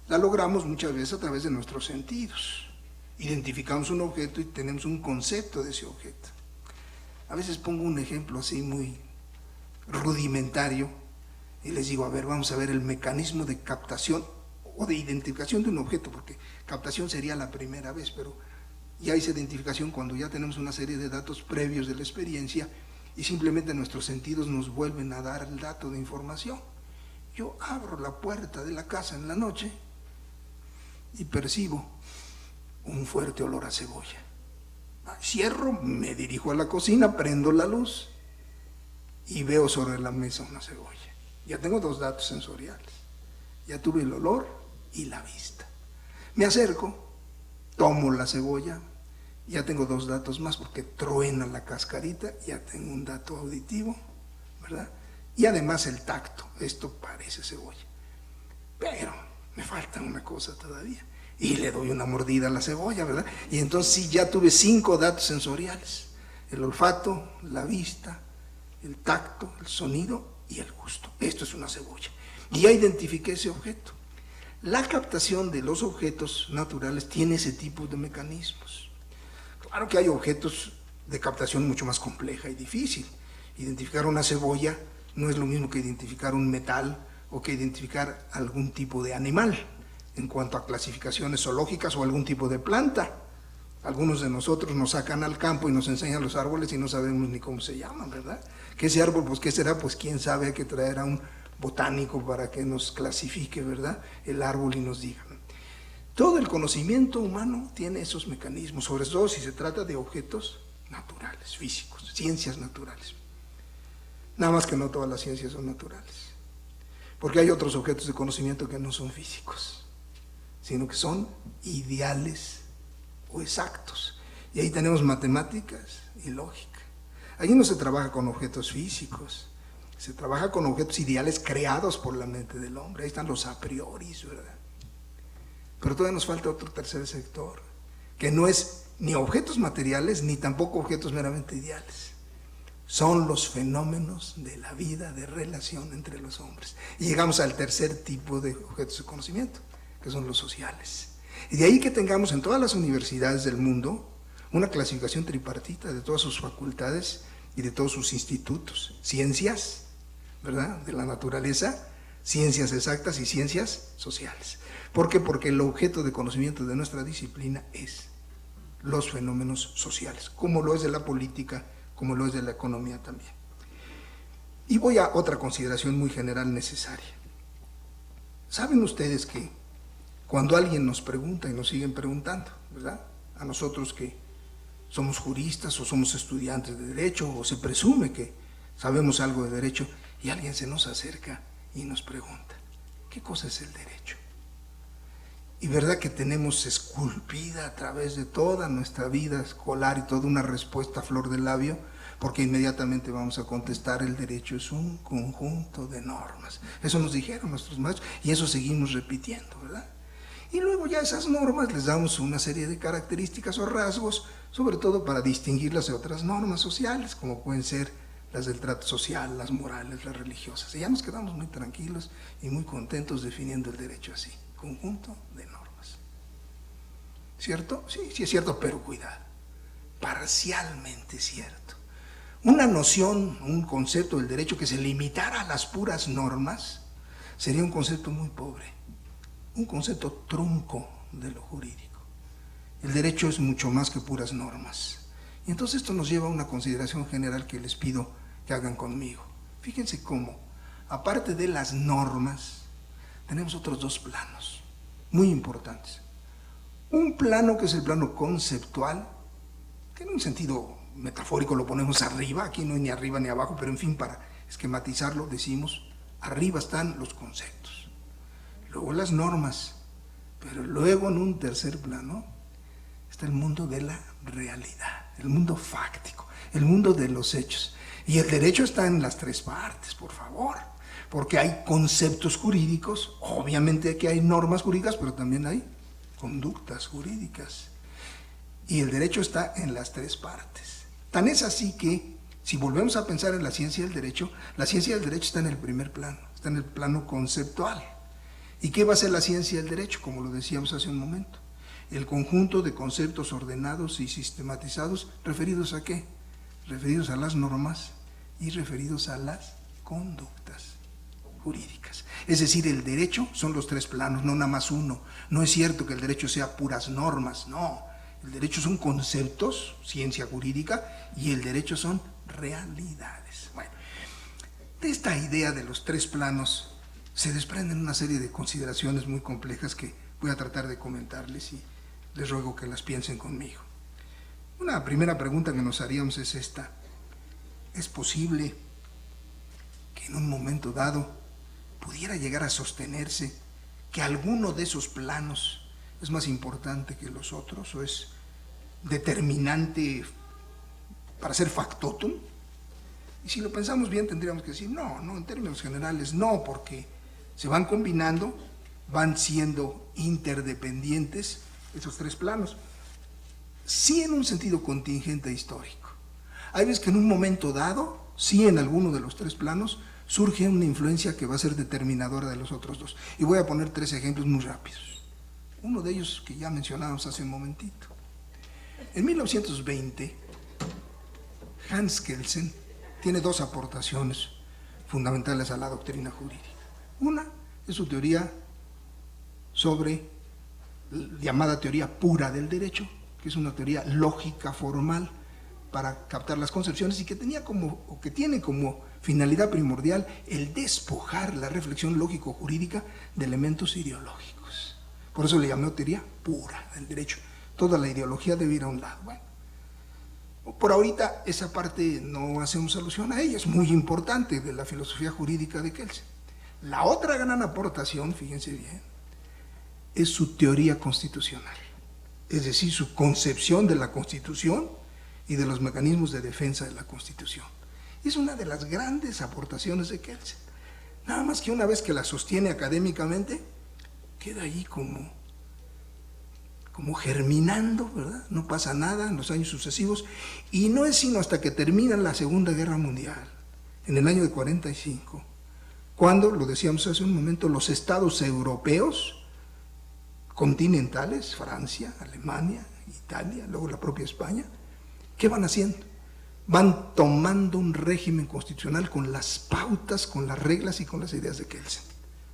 la logramos muchas veces a través de nuestros sentidos. Identificamos un objeto y tenemos un concepto de ese objeto. A veces pongo un ejemplo así muy rudimentario y les digo, a ver, vamos a ver el mecanismo de captación o de identificación de un objeto, porque captación sería la primera vez, pero ya es identificación cuando ya tenemos una serie de datos previos de la experiencia y simplemente nuestros sentidos nos vuelven a dar el dato de información. Yo abro la puerta de la casa en la noche y percibo un fuerte olor a cebolla. Cierro, me dirijo a la cocina, prendo la luz y veo sobre la mesa una cebolla. Ya tengo dos datos sensoriales. Ya tuve el olor y la vista. Me acerco, tomo la cebolla, ya tengo dos datos más porque truena la cascarita, ya tengo un dato auditivo, ¿verdad? Y además el tacto, esto parece cebolla. Pero me falta una cosa todavía. Y le doy una mordida a la cebolla, ¿verdad? Y entonces sí, ya tuve 5 datos sensoriales. El olfato, la vista, el tacto, el sonido y el gusto. Esto es una cebolla. Y ya identifiqué ese objeto. La captación de los objetos naturales tiene ese tipo de mecanismos. Claro que hay objetos de captación mucho más compleja y difícil. Identificar una cebolla no es lo mismo que identificar un metal o que identificar algún tipo de animal en cuanto a clasificaciones zoológicas o algún tipo de planta. Algunos de nosotros nos sacan al campo y nos enseñan los árboles y no sabemos ni cómo se llaman, ¿verdad? ¿Qué ese árbol? Pues ¿qué será? Pues quién sabe, hay que traer a un botánico para que nos clasifique, ¿verdad?, el árbol y nos diga. Todo el conocimiento humano tiene esos mecanismos, sobre todo si se trata de objetos naturales, físicos, ciencias naturales. Nada más que no todas las ciencias son naturales, porque hay otros objetos de conocimiento que no son físicos, sino que son ideales o exactos. Y ahí tenemos matemáticas y lógica. Allí no se trabaja con objetos físicos, se trabaja con objetos ideales creados por la mente del hombre. Ahí están los a priori, ¿verdad? Pero todavía nos falta otro tercer sector, que no es ni objetos materiales, ni tampoco objetos meramente ideales. Son los fenómenos de la vida, de relación entre los hombres. Y llegamos al tercer tipo de objetos de conocimiento, que son los sociales. Y de ahí que tengamos en todas las universidades del mundo una clasificación tripartita de todas sus facultades y de todos sus institutos. Ciencias, ¿verdad?, de la naturaleza, ciencias exactas y ciencias sociales. ¿Por qué? Porque el objeto de conocimiento de nuestra disciplina es los fenómenos sociales, como lo es de la política, como lo es de la economía también. Y voy a otra consideración muy general necesaria. ¿Saben ustedes que cuando alguien nos pregunta, y nos siguen preguntando, ¿verdad?, a nosotros que somos juristas o somos estudiantes de derecho, o se presume que sabemos algo de derecho, y alguien se nos acerca y nos pregunta, ¿qué cosa es el derecho? Y verdad que tenemos esculpida a través de toda nuestra vida escolar y toda una respuesta a flor de labio, porque inmediatamente vamos a contestar: el derecho es un conjunto de normas. Eso nos dijeron nuestros maestros y eso seguimos repitiendo, ¿verdad? Y luego ya esas normas les damos una serie de características o rasgos, sobre todo para distinguirlas de otras normas sociales, como pueden ser las del trato social, las morales, las religiosas. Y ya nos quedamos muy tranquilos y muy contentos definiendo el derecho así: conjunto de normas. ¿Cierto? Sí, sí es cierto, pero cuidado, parcialmente cierto. Una noción, un concepto del derecho que se limitara a las puras normas sería un concepto muy pobre, un concepto trunco de lo jurídico. El derecho es mucho más que puras normas. Y entonces esto nos lleva a una consideración general que les pido que hagan conmigo. Fíjense cómo, aparte de las normas, tenemos otros dos planos muy importantes. Un plano que es el plano conceptual, que en un sentido metafórico lo ponemos arriba, aquí no hay ni arriba ni abajo, pero en fin, para esquematizarlo decimos: arriba están los conceptos, luego las normas, pero luego en un tercer plano está el mundo de la realidad, el mundo fáctico, el mundo de los hechos. Y el derecho está en las tres partes, por favor, porque hay conceptos jurídicos, obviamente que hay normas jurídicas, pero también hay conductas jurídicas. Y el derecho está en las tres partes. Tan es así que, si volvemos a pensar en la ciencia del derecho, la ciencia del derecho está en el primer plano, está en el plano conceptual. ¿Y qué va a ser la ciencia del derecho? Como lo decíamos hace un momento: el conjunto de conceptos ordenados y sistematizados, ¿referidos a qué? Referidos a las normas y referidos a las conductas jurídicas. Es decir, el derecho son los tres planos, no nada más uno. No es cierto que el derecho sea puras normas, no. El derecho son conceptos, ciencia jurídica, y el derecho son realidades. Bueno, de esta idea de los tres planos se desprenden una serie de consideraciones muy complejas que voy a tratar de comentarles y les ruego que las piensen conmigo. Una primera pregunta que nos haríamos es esta: ¿es posible que en un momento dado pudiera llegar a sostenerse que alguno de esos planos es más importante que los otros, o es determinante para ser factotum? Y si lo pensamos bien, tendríamos que decir no, en términos generales no, porque se van combinando, van siendo interdependientes esos tres planos. Sí, en un sentido contingente histórico. Hay veces que en un momento dado, sí, en alguno de los tres planos, surge una influencia que va a ser determinadora de los otros dos. Y voy a poner tres ejemplos muy rápidos. Uno de ellos que ya mencionábamos hace un momentito. En 1920 Hans Kelsen tiene dos aportaciones fundamentales a la doctrina jurídica. Una es su teoría sobre llamada teoría pura del derecho, que es una teoría lógica formal para captar las concepciones y que tiene como finalidad primordial el despojar la reflexión lógico-jurídica de elementos ideológicos. Por eso le llamó teoría pura del derecho. Toda la ideología debe ir a un lado. Bueno, por ahorita esa parte no hacemos alusión a ella, es muy importante de la filosofía jurídica de Kelsen. La otra gran aportación, fíjense bien, es su teoría constitucional, es decir, su concepción de la Constitución y de los mecanismos de defensa de la Constitución. Es una de las grandes aportaciones de Kelsen. Nada más que una vez que la sostiene académicamente, queda ahí como germinando, ¿verdad? No pasa nada en los años sucesivos, y no es sino hasta que termina la Segunda Guerra Mundial, en el año de 45, cuando, lo decíamos hace un momento, los estados europeos continentales, Francia, Alemania, Italia, luego la propia España, ¿qué van haciendo? Van tomando un régimen constitucional con las pautas, con las reglas y con las ideas de Kelsen.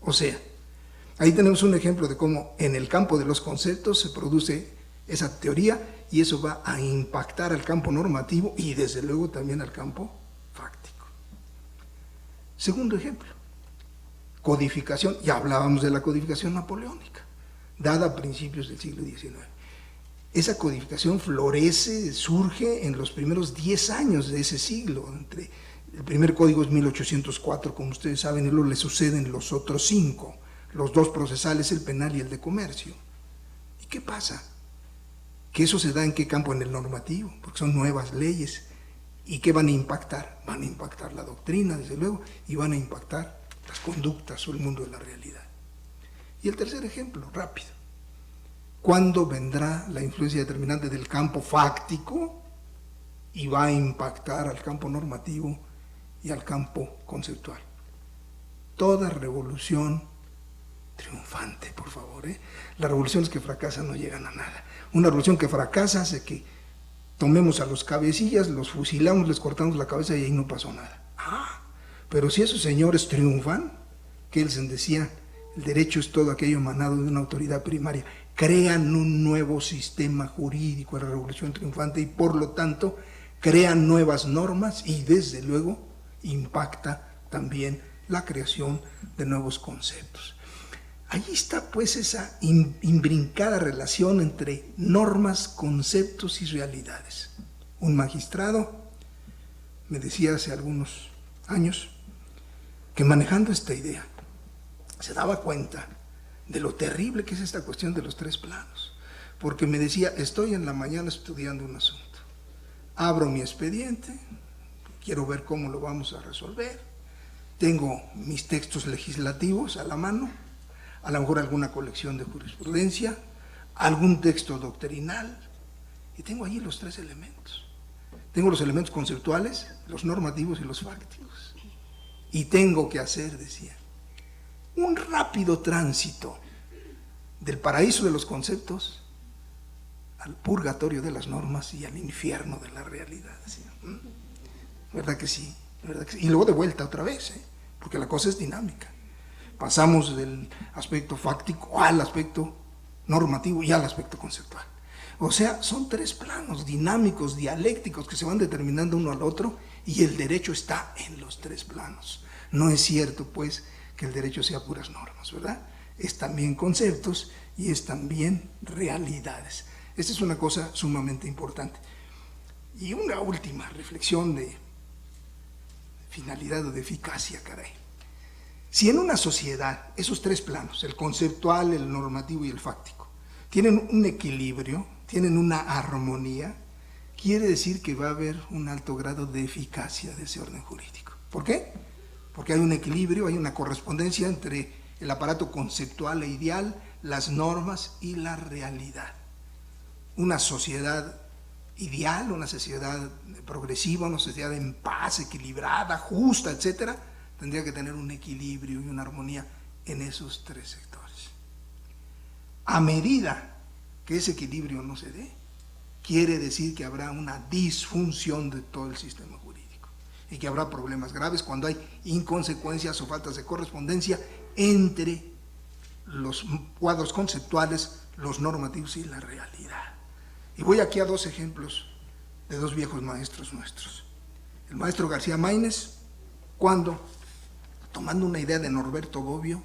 O sea, ahí tenemos un ejemplo de cómo en el campo de los conceptos se produce esa teoría y eso va a impactar al campo normativo y desde luego también al campo fáctico. Segundo ejemplo, codificación. Ya hablábamos de la codificación napoleónica, dada a principios del siglo XIX. Esa codificación florece, surge en los primeros 10 años de ese siglo. El primer código es 1804, como ustedes saben, y luego le suceden los otros 5. Los 2 procesales, el penal y el de comercio. ¿Y qué pasa? Que eso se da ¿en qué campo? En el normativo, porque son nuevas leyes. ¿Y qué van a impactar? Van a impactar la doctrina, desde luego, y van a impactar las conductas o el mundo de la realidad. Y el tercer ejemplo, rápido. ¿Cuándo vendrá la influencia determinante del campo fáctico y va a impactar al campo normativo y al campo conceptual? Toda revolución triunfante, por favor, ¿eh? Las revoluciones que fracasan no llegan a nada. Una revolución que fracasa hace que tomemos a los cabecillas, los fusilamos, les cortamos la cabeza y ahí no pasó nada. Pero si esos señores triunfan, Kelsen decía, el derecho es todo aquello emanado de una autoridad primaria, crean un nuevo sistema jurídico en la revolución triunfante y por lo tanto crean nuevas normas y desde luego impacta también la creación de nuevos conceptos. Allí está pues esa imbrincada relación entre normas, conceptos y realidades. Un magistrado me decía hace algunos años que manejando esta idea se daba cuenta de lo terrible que es esta cuestión de los 3 planos, porque me decía, estoy en la mañana estudiando un asunto, abro mi expediente, quiero ver cómo lo vamos a resolver, tengo mis textos legislativos a la mano, a lo mejor alguna colección de jurisprudencia, algún texto doctrinal, y tengo allí los 3 elementos. Tengo los elementos conceptuales, los normativos y los fácticos. Y tengo que hacer, decía, un rápido tránsito del paraíso de los conceptos al purgatorio de las normas y al infierno de la realidad. Decía. ¿Verdad que sí? ¿Verdad que sí? Y luego de vuelta otra vez, porque la cosa es dinámica. Pasamos del aspecto fáctico al aspecto normativo y al aspecto conceptual. O sea, son 3 planos dinámicos, dialécticos, que se van determinando uno al otro y el derecho está en los 3 planos. No es cierto, pues, que el derecho sea puras normas, ¿verdad? Es también conceptos y es también realidades. Esta es una cosa sumamente importante. Y una última reflexión de finalidad o de eficacia, caray. Si en una sociedad esos 3 planos, el conceptual, el normativo y el fáctico, tienen un equilibrio, tienen una armonía, quiere decir que va a haber un alto grado de eficacia de ese orden jurídico. ¿Por qué? Porque hay un equilibrio, hay una correspondencia entre el aparato conceptual e ideal, las normas y la realidad. Una sociedad ideal, una sociedad progresiva, una sociedad en paz, equilibrada, justa, etcétera, tendría que tener un equilibrio y una armonía en esos 3 sectores. A medida que ese equilibrio no se dé, quiere decir que habrá una disfunción de todo el sistema jurídico y que habrá problemas graves cuando hay inconsecuencias o faltas de correspondencia entre los cuadros conceptuales, los normativos y la realidad. Y voy aquí a dos ejemplos de dos viejos maestros nuestros. El maestro García Maínez, cuando, tomando una idea de Norberto Bobbio,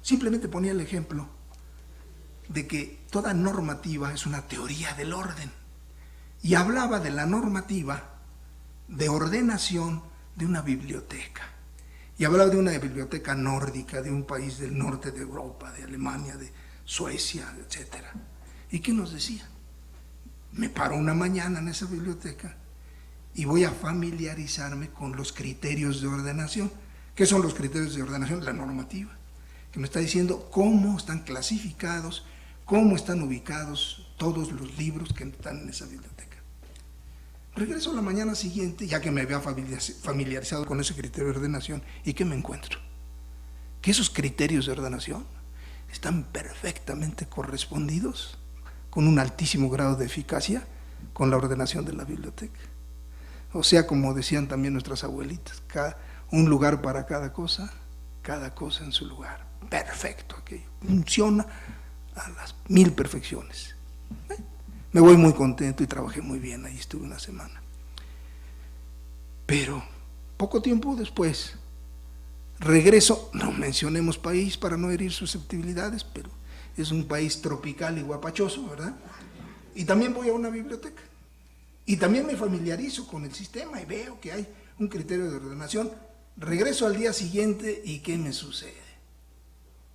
simplemente ponía el ejemplo de que toda normativa es una teoría del orden, y hablaba de la normativa de ordenación de una biblioteca, y hablaba de una biblioteca nórdica, de un país del norte de Europa, de Alemania, de Suecia, etc. ¿Y qué nos decía? Me paro una mañana en esa biblioteca y voy a familiarizarme con los criterios de ordenación. ¿Qué son los criterios de ordenación? La normativa, que me está diciendo cómo están clasificados, cómo están ubicados todos los libros que están en esa biblioteca. Regreso a la mañana siguiente, ya que me había familiarizado con ese criterio de ordenación, ¿y qué me encuentro? Que esos criterios de ordenación están perfectamente correspondidos, con un altísimo grado de eficacia, con la ordenación de la biblioteca. O sea, como decían también nuestras abuelitas, un lugar para cada cosa en su lugar. Perfecto aquello, funciona a las 1000 perfecciones. Me voy muy contento y trabajé muy bien, ahí estuve una semana. Pero poco tiempo después, regreso, no mencionemos país para no herir susceptibilidades, pero es un país tropical y guapachoso, ¿verdad? Y también voy a una biblioteca. Y también me familiarizo con el sistema y veo que hay un criterio de ordenación. Regreso al día siguiente y ¿qué me sucede?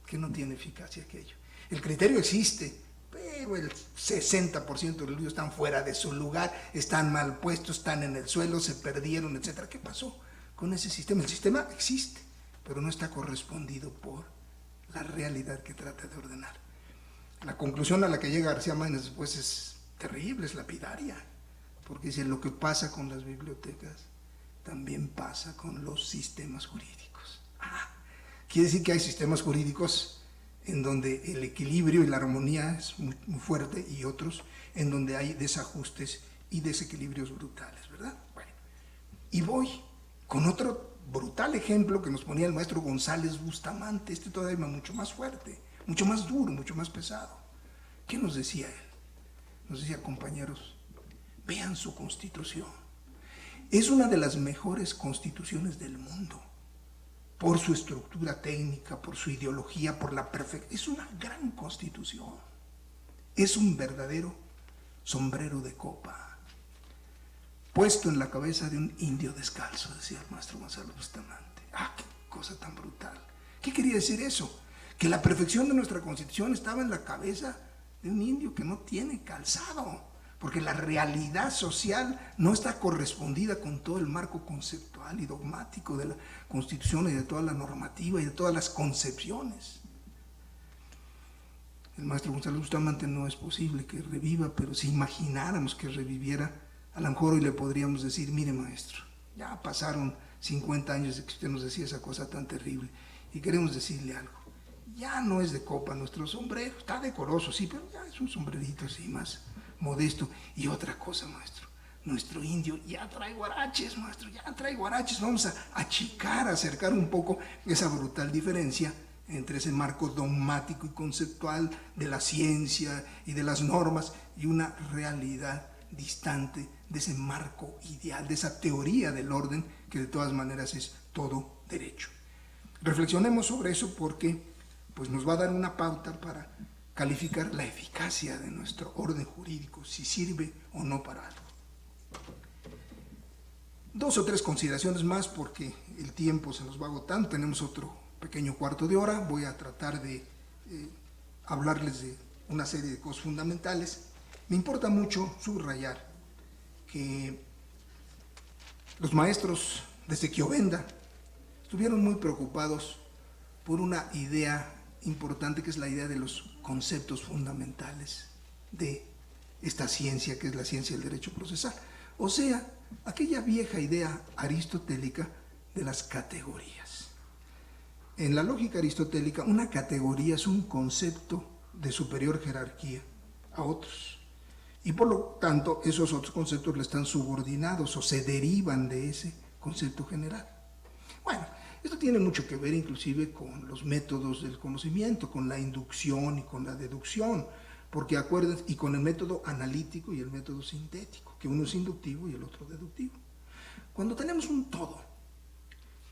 Que no tiene eficacia aquello. El criterio existe, pero el 60% de los libros están fuera de su lugar, están mal puestos, están en el suelo, se perdieron, etc. ¿Qué pasó con ese sistema? El sistema existe, pero no está correspondido por la realidad que trata de ordenar. La conclusión a la que llega García Maínez después es terrible, es lapidaria, porque dice, lo que pasa con las bibliotecas también pasa con los sistemas jurídicos. Quiere decir que hay sistemas jurídicos en donde el equilibrio y la armonía es muy, muy fuerte, y otros en donde hay desajustes y desequilibrios brutales, ¿verdad? Bueno, y voy con otro brutal ejemplo que nos ponía el maestro González Bustamante, todavía mucho más fuerte, mucho más duro, mucho más pesado. ¿Qué nos decía él? Nos decía, compañeros, vean su constitución. Es una de las mejores constituciones del mundo, por su estructura técnica, por su ideología, por la perfección. Es una gran constitución. Es un verdadero sombrero de copa, puesto en la cabeza de un indio descalzo, decía el maestro Gonzalo Bustamante. ¡Qué cosa tan brutal! ¿Qué quería decir eso? Que la perfección de nuestra constitución estaba en la cabeza de un indio que no tiene calzado, porque la realidad social no está correspondida con todo el marco conceptual y dogmático de la Constitución y de toda la normativa y de todas las concepciones. El maestro Gonzalo Bustamante no es posible que reviva, pero si imagináramos que reviviera, a lo mejor hoy le podríamos decir, mire maestro, ya pasaron 50 años de que usted nos decía esa cosa tan terrible, y queremos decirle algo. Ya no es de copa nuestro sombrero, está decoroso, sí, pero ya es un sombrerito así más modesto. Y otra cosa, maestro, nuestro indio ya trae guaraches, maestro, ya trae guaraches. Vamos a achicar, a acercar un poco esa brutal diferencia entre ese marco dogmático y conceptual de la ciencia y de las normas y una realidad distante de ese marco ideal, de esa teoría del orden que de todas maneras es todo derecho. Reflexionemos sobre eso porque pues nos va a dar una pauta para calificar la eficacia de nuestro orden jurídico, si sirve o no para algo. 2 o 3 consideraciones más porque el tiempo se nos va agotando, tenemos otro pequeño cuarto de hora. Voy a tratar de hablarles de una serie de cosas fundamentales. Me importa mucho subrayar que los maestros desde Quiovéndar estuvieron muy preocupados por una idea importante, que es la idea de los conceptos fundamentales de esta ciencia, que es la ciencia del derecho procesal. O sea, aquella vieja idea aristotélica de las categorías. En la lógica aristotélica, una categoría es un concepto de superior jerarquía a otros. Y por lo tanto, esos otros conceptos le están subordinados o se derivan de ese concepto general. Bueno, esto tiene mucho que ver inclusive con los métodos del conocimiento, con la inducción y con la deducción, porque acuérdense, y con el método analítico y el método sintético, que uno es inductivo y el otro deductivo. Cuando tenemos un todo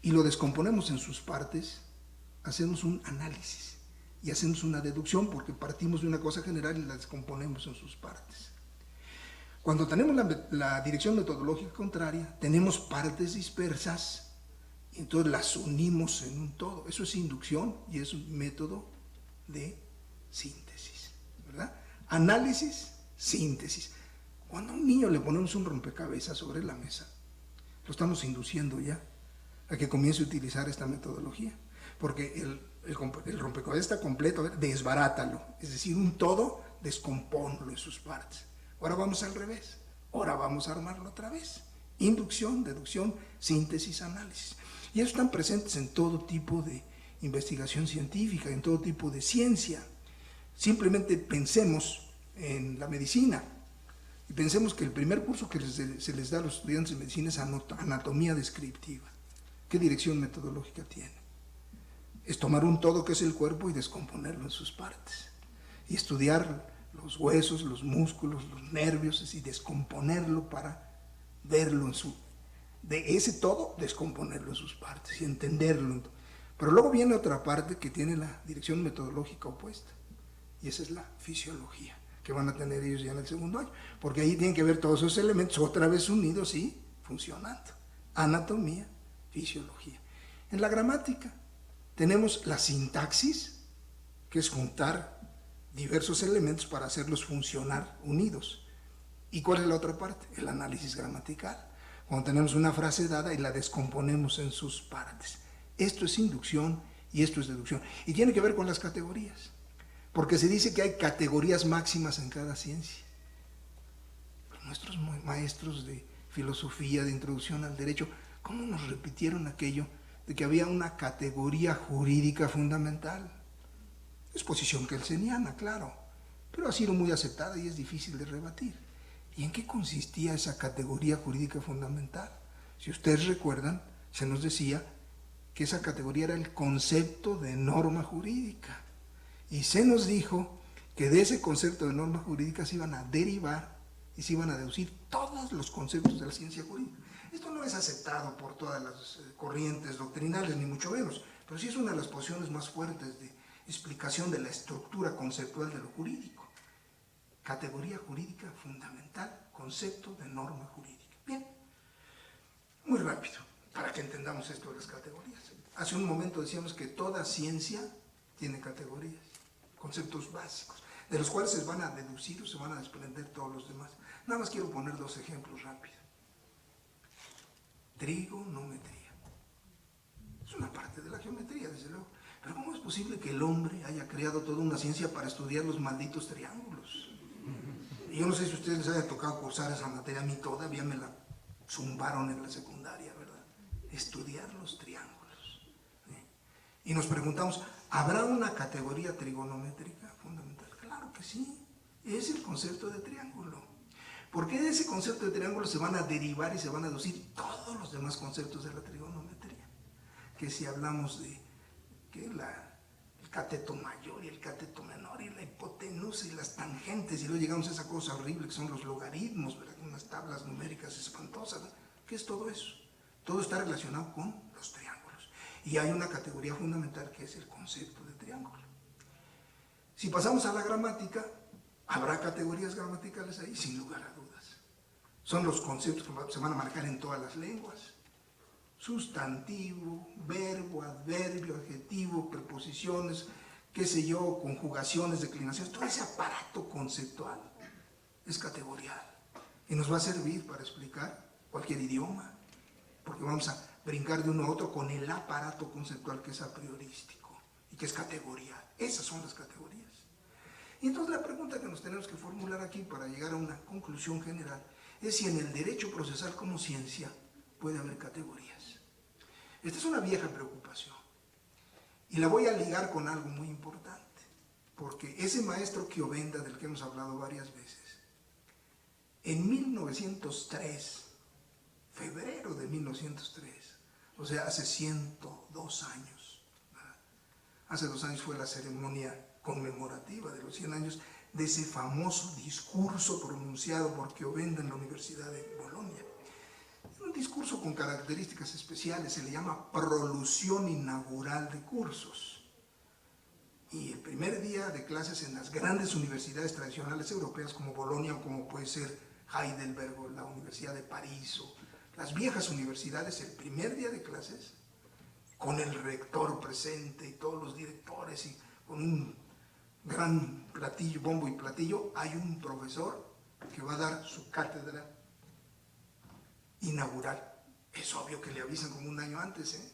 y lo descomponemos en sus partes, hacemos un análisis y hacemos una deducción porque partimos de una cosa general y la descomponemos en sus partes. Cuando tenemos la dirección metodológica contraria, tenemos partes dispersas y entonces las unimos en un todo. Eso es inducción y es un método de síntesis, ¿verdad? Análisis, síntesis. Cuando a un niño le ponemos un rompecabezas sobre la mesa, lo estamos induciendo ya a que comience a utilizar esta metodología, porque el rompecabezas está completo, desbarátalo, es decir, un todo, descompónlo en sus partes. Ahora vamos al revés, ahora vamos a armarlo otra vez. Inducción, deducción, síntesis, análisis. Y eso están presentes en todo tipo de investigación científica, en todo tipo de ciencia. Simplemente pensemos en la medicina y pensemos que el primer curso que se les da a los estudiantes de medicina es anatomía descriptiva. ¿Qué dirección metodológica tiene? Es tomar un todo que es el cuerpo y descomponerlo en sus partes. Y estudiar los huesos, los músculos, los nervios, y descomponerlo para verlo en su... De ese todo, descomponerlo en sus partes y entenderlo. Pero luego viene otra parte que tiene la dirección metodológica opuesta. Y esa es la fisiología, que van a tener ellos ya en el segundo año. Porque ahí tienen que ver todos esos elementos otra vez unidos y funcionando. Anatomía, fisiología. En la gramática tenemos la sintaxis, que es juntar diversos elementos para hacerlos funcionar unidos. ¿Y cuál es la otra parte? El análisis gramatical. Cuando tenemos una frase dada y la descomponemos en sus partes. Esto es inducción y esto es deducción. Y tiene que ver con las categorías, porque se dice que hay categorías máximas en cada ciencia. Nuestros maestros de filosofía, de introducción al derecho, ¿cómo nos repitieron aquello de que había una categoría jurídica fundamental? Es posición kelseniana, claro, pero ha sido muy aceptada y es difícil de rebatir. ¿Y en qué consistía esa categoría jurídica fundamental? Si ustedes recuerdan, se nos decía que esa categoría era el concepto de norma jurídica. Y se nos dijo que de ese concepto de norma jurídica se iban a derivar y se iban a deducir todos los conceptos de la ciencia jurídica. Esto no es aceptado por todas las corrientes doctrinales, ni mucho menos, pero sí es una de las posiciones más fuertes de explicación de la estructura conceptual de lo jurídico. Categoría jurídica fundamental, concepto de norma jurídica. Bien, muy rápido, para que entendamos esto de las categorías. Hace un momento decíamos que toda ciencia tiene categorías, conceptos básicos, de los cuales se van a deducir o se van a desprender todos los demás. Nada más quiero poner dos ejemplos rápidos. Trigonometría. Es una parte de la geometría, desde luego. Pero ¿cómo es posible que el hombre haya creado toda una ciencia para estudiar los malditos triángulos? Y yo no sé si a ustedes les haya tocado cursar esa materia, a mí todavía me la zumbaron en la secundaria, ¿verdad? Estudiar los triángulos. Y nos preguntamos, ¿habrá una categoría trigonométrica fundamental? Claro que sí, es el concepto de triángulo. Porque de ese concepto de triángulo se van a derivar y se van a deducir todos los demás conceptos de la trigonometría. Que si hablamos de el cateto mayor y el cateto menor y la hipotenusa y las tangentes, y luego llegamos a esa cosa horrible que son los logaritmos, ¿verdad? Unas tablas numéricas espantosas, ¿verdad? ¿Qué es todo eso? Todo está relacionado con los triángulos. Y hay una categoría fundamental que es el concepto de triángulo. Si pasamos a la gramática, ¿habrá categorías gramaticales ahí? Sin lugar a dudas. Son los conceptos que se van a marcar en todas las lenguas. Sustantivo, verbo, adverbio, adjetivo, preposiciones, qué sé yo, conjugaciones, declinaciones, todo ese aparato conceptual es categorial y nos va a servir para explicar cualquier idioma, porque vamos a brincar de uno a otro con el aparato conceptual que es a priorístico y que es categorial. Esas son las categorías. Y entonces la pregunta que nos tenemos que formular aquí para llegar a una conclusión general es si en el derecho procesal como ciencia puede haber categorías. Esta es una vieja preocupación y la voy a ligar con algo muy importante, porque ese maestro Chiovenda, del que hemos hablado varias veces, En 1903, febrero de 1903, o sea, hace 102 años, ¿verdad? Hace 2 años fue la ceremonia conmemorativa de los 100 años de ese famoso discurso pronunciado por Chiovenda en la Universidad de Bolonia. Un discurso con características especiales, se le llama prolusión inaugural de cursos. Y el primer día de clases en las grandes universidades tradicionales europeas como Bolonia o como puede ser Heidelberg o la Universidad de París o las viejas universidades, el primer día de clases, con el rector presente y todos los directores y con un gran platillo, bombo y platillo, hay un profesor que va a dar su cátedra inaugural. Es obvio que le avisan como un año antes, ¿eh?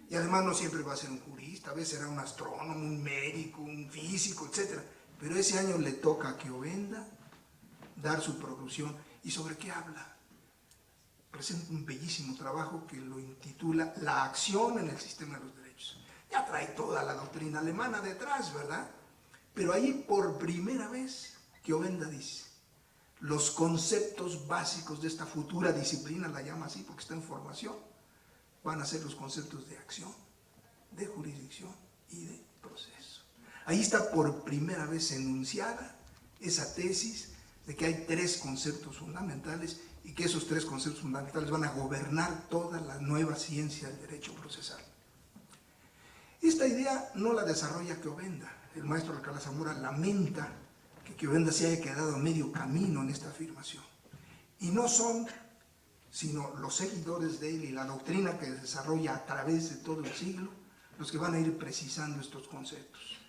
Y además no siempre va a ser un jurista, a veces será un astrónomo, un médico, un físico, etc. Pero ese año le toca a Chiovenda dar su producción. ¿Y sobre qué habla? Presenta un bellísimo trabajo que lo intitula La acción en el sistema de los derechos. Ya trae toda la doctrina alemana detrás, ¿verdad? Pero ahí por primera vez Chiovenda dice, los conceptos básicos de esta futura disciplina, la llama así porque está en formación, van a ser los conceptos de acción, de jurisdicción y de proceso. Ahí está por primera vez enunciada esa tesis de que hay 3 conceptos fundamentales y que esos 3 conceptos fundamentales van a gobernar toda la nueva ciencia del derecho procesal. Esta idea no la desarrolla Chiovenda. El maestro Alcalá Zamora lamenta que Chiovenda se haya quedado a medio camino en esta afirmación. Y no son sino los seguidores de él y la doctrina que desarrolla a través de todo el siglo los que van a ir precisando estos conceptos.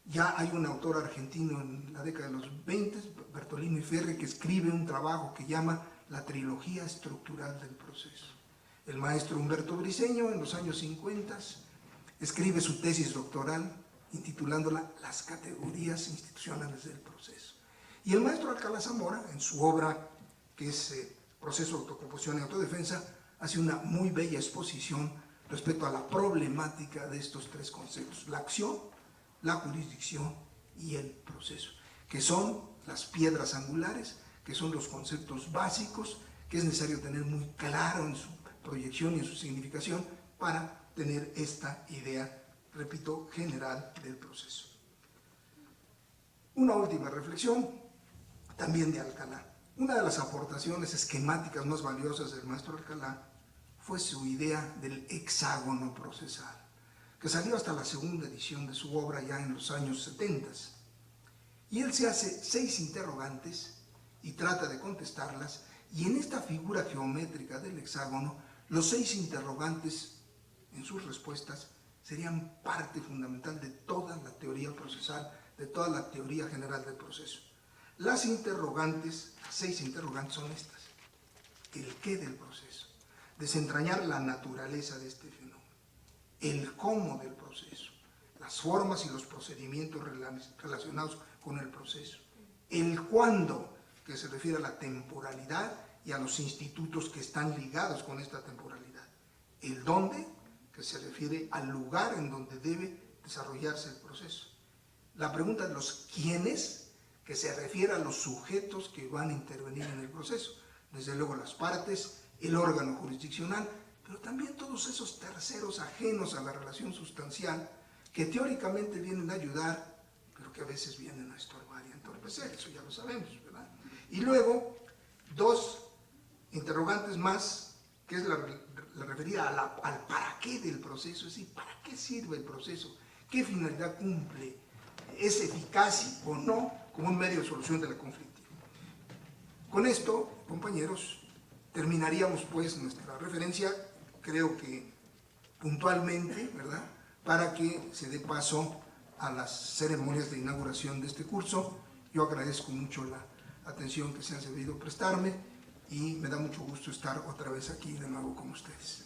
Ya hay un autor argentino en la década de los 20, Bertolino y Ferri, que escribe un trabajo que llama La trilogía estructural del proceso. El maestro Humberto Briceño, en los años 50, escribe su tesis doctoral intitulándola Las categorías institucionales del proceso. Y el maestro Alcalá Zamora, en su obra que es Proceso, Autocomposición y Autodefensa, hace una muy bella exposición respecto a la problemática de estos 3 conceptos: la acción, la jurisdicción y el proceso, que son las piedras angulares, que son los conceptos básicos que es necesario tener muy claro en su proyección y en su significación para tener esta idea, repito, general del proceso. Una última reflexión, también de Alcalá. Una de las aportaciones esquemáticas más valiosas del maestro Alcalá fue su idea del hexágono procesal, que salió hasta la segunda edición de su obra ya en los años 70. Y él se hace 6 interrogantes y trata de contestarlas, y en esta figura geométrica del hexágono, los 6 interrogantes en sus respuestas serían parte fundamental de toda la teoría procesal, de toda la teoría general del proceso. Las 6 interrogantes son estas: el qué del proceso, desentrañar la naturaleza de este fenómeno; el cómo del proceso, las formas y los procedimientos relacionados con el proceso; el cuándo, que se refiere a la temporalidad y a los institutos que están ligados con esta temporalidad; el dónde, que se refiere al lugar en donde debe desarrollarse el proceso; la pregunta de los quiénes, que se refiere a los sujetos que van a intervenir en el proceso, desde luego las partes, el órgano jurisdiccional, pero también todos esos terceros ajenos a la relación sustancial que teóricamente vienen a ayudar, pero que a veces vienen a estorbar y a entorpecer, eso ya lo sabemos, ¿verdad? Y luego, 2 interrogantes más, que es la referida al para qué del proceso, es decir, ¿para qué sirve el proceso? ¿Qué finalidad cumple? ¿Es eficaz o no como un medio de solución de la conflictividad? Con esto, compañeros, terminaríamos pues nuestra referencia, creo que puntualmente, ¿verdad?, para que se dé paso a las ceremonias de inauguración de este curso. Yo agradezco mucho la atención que se han sabido prestarme y me da mucho gusto estar otra vez aquí de nuevo con ustedes.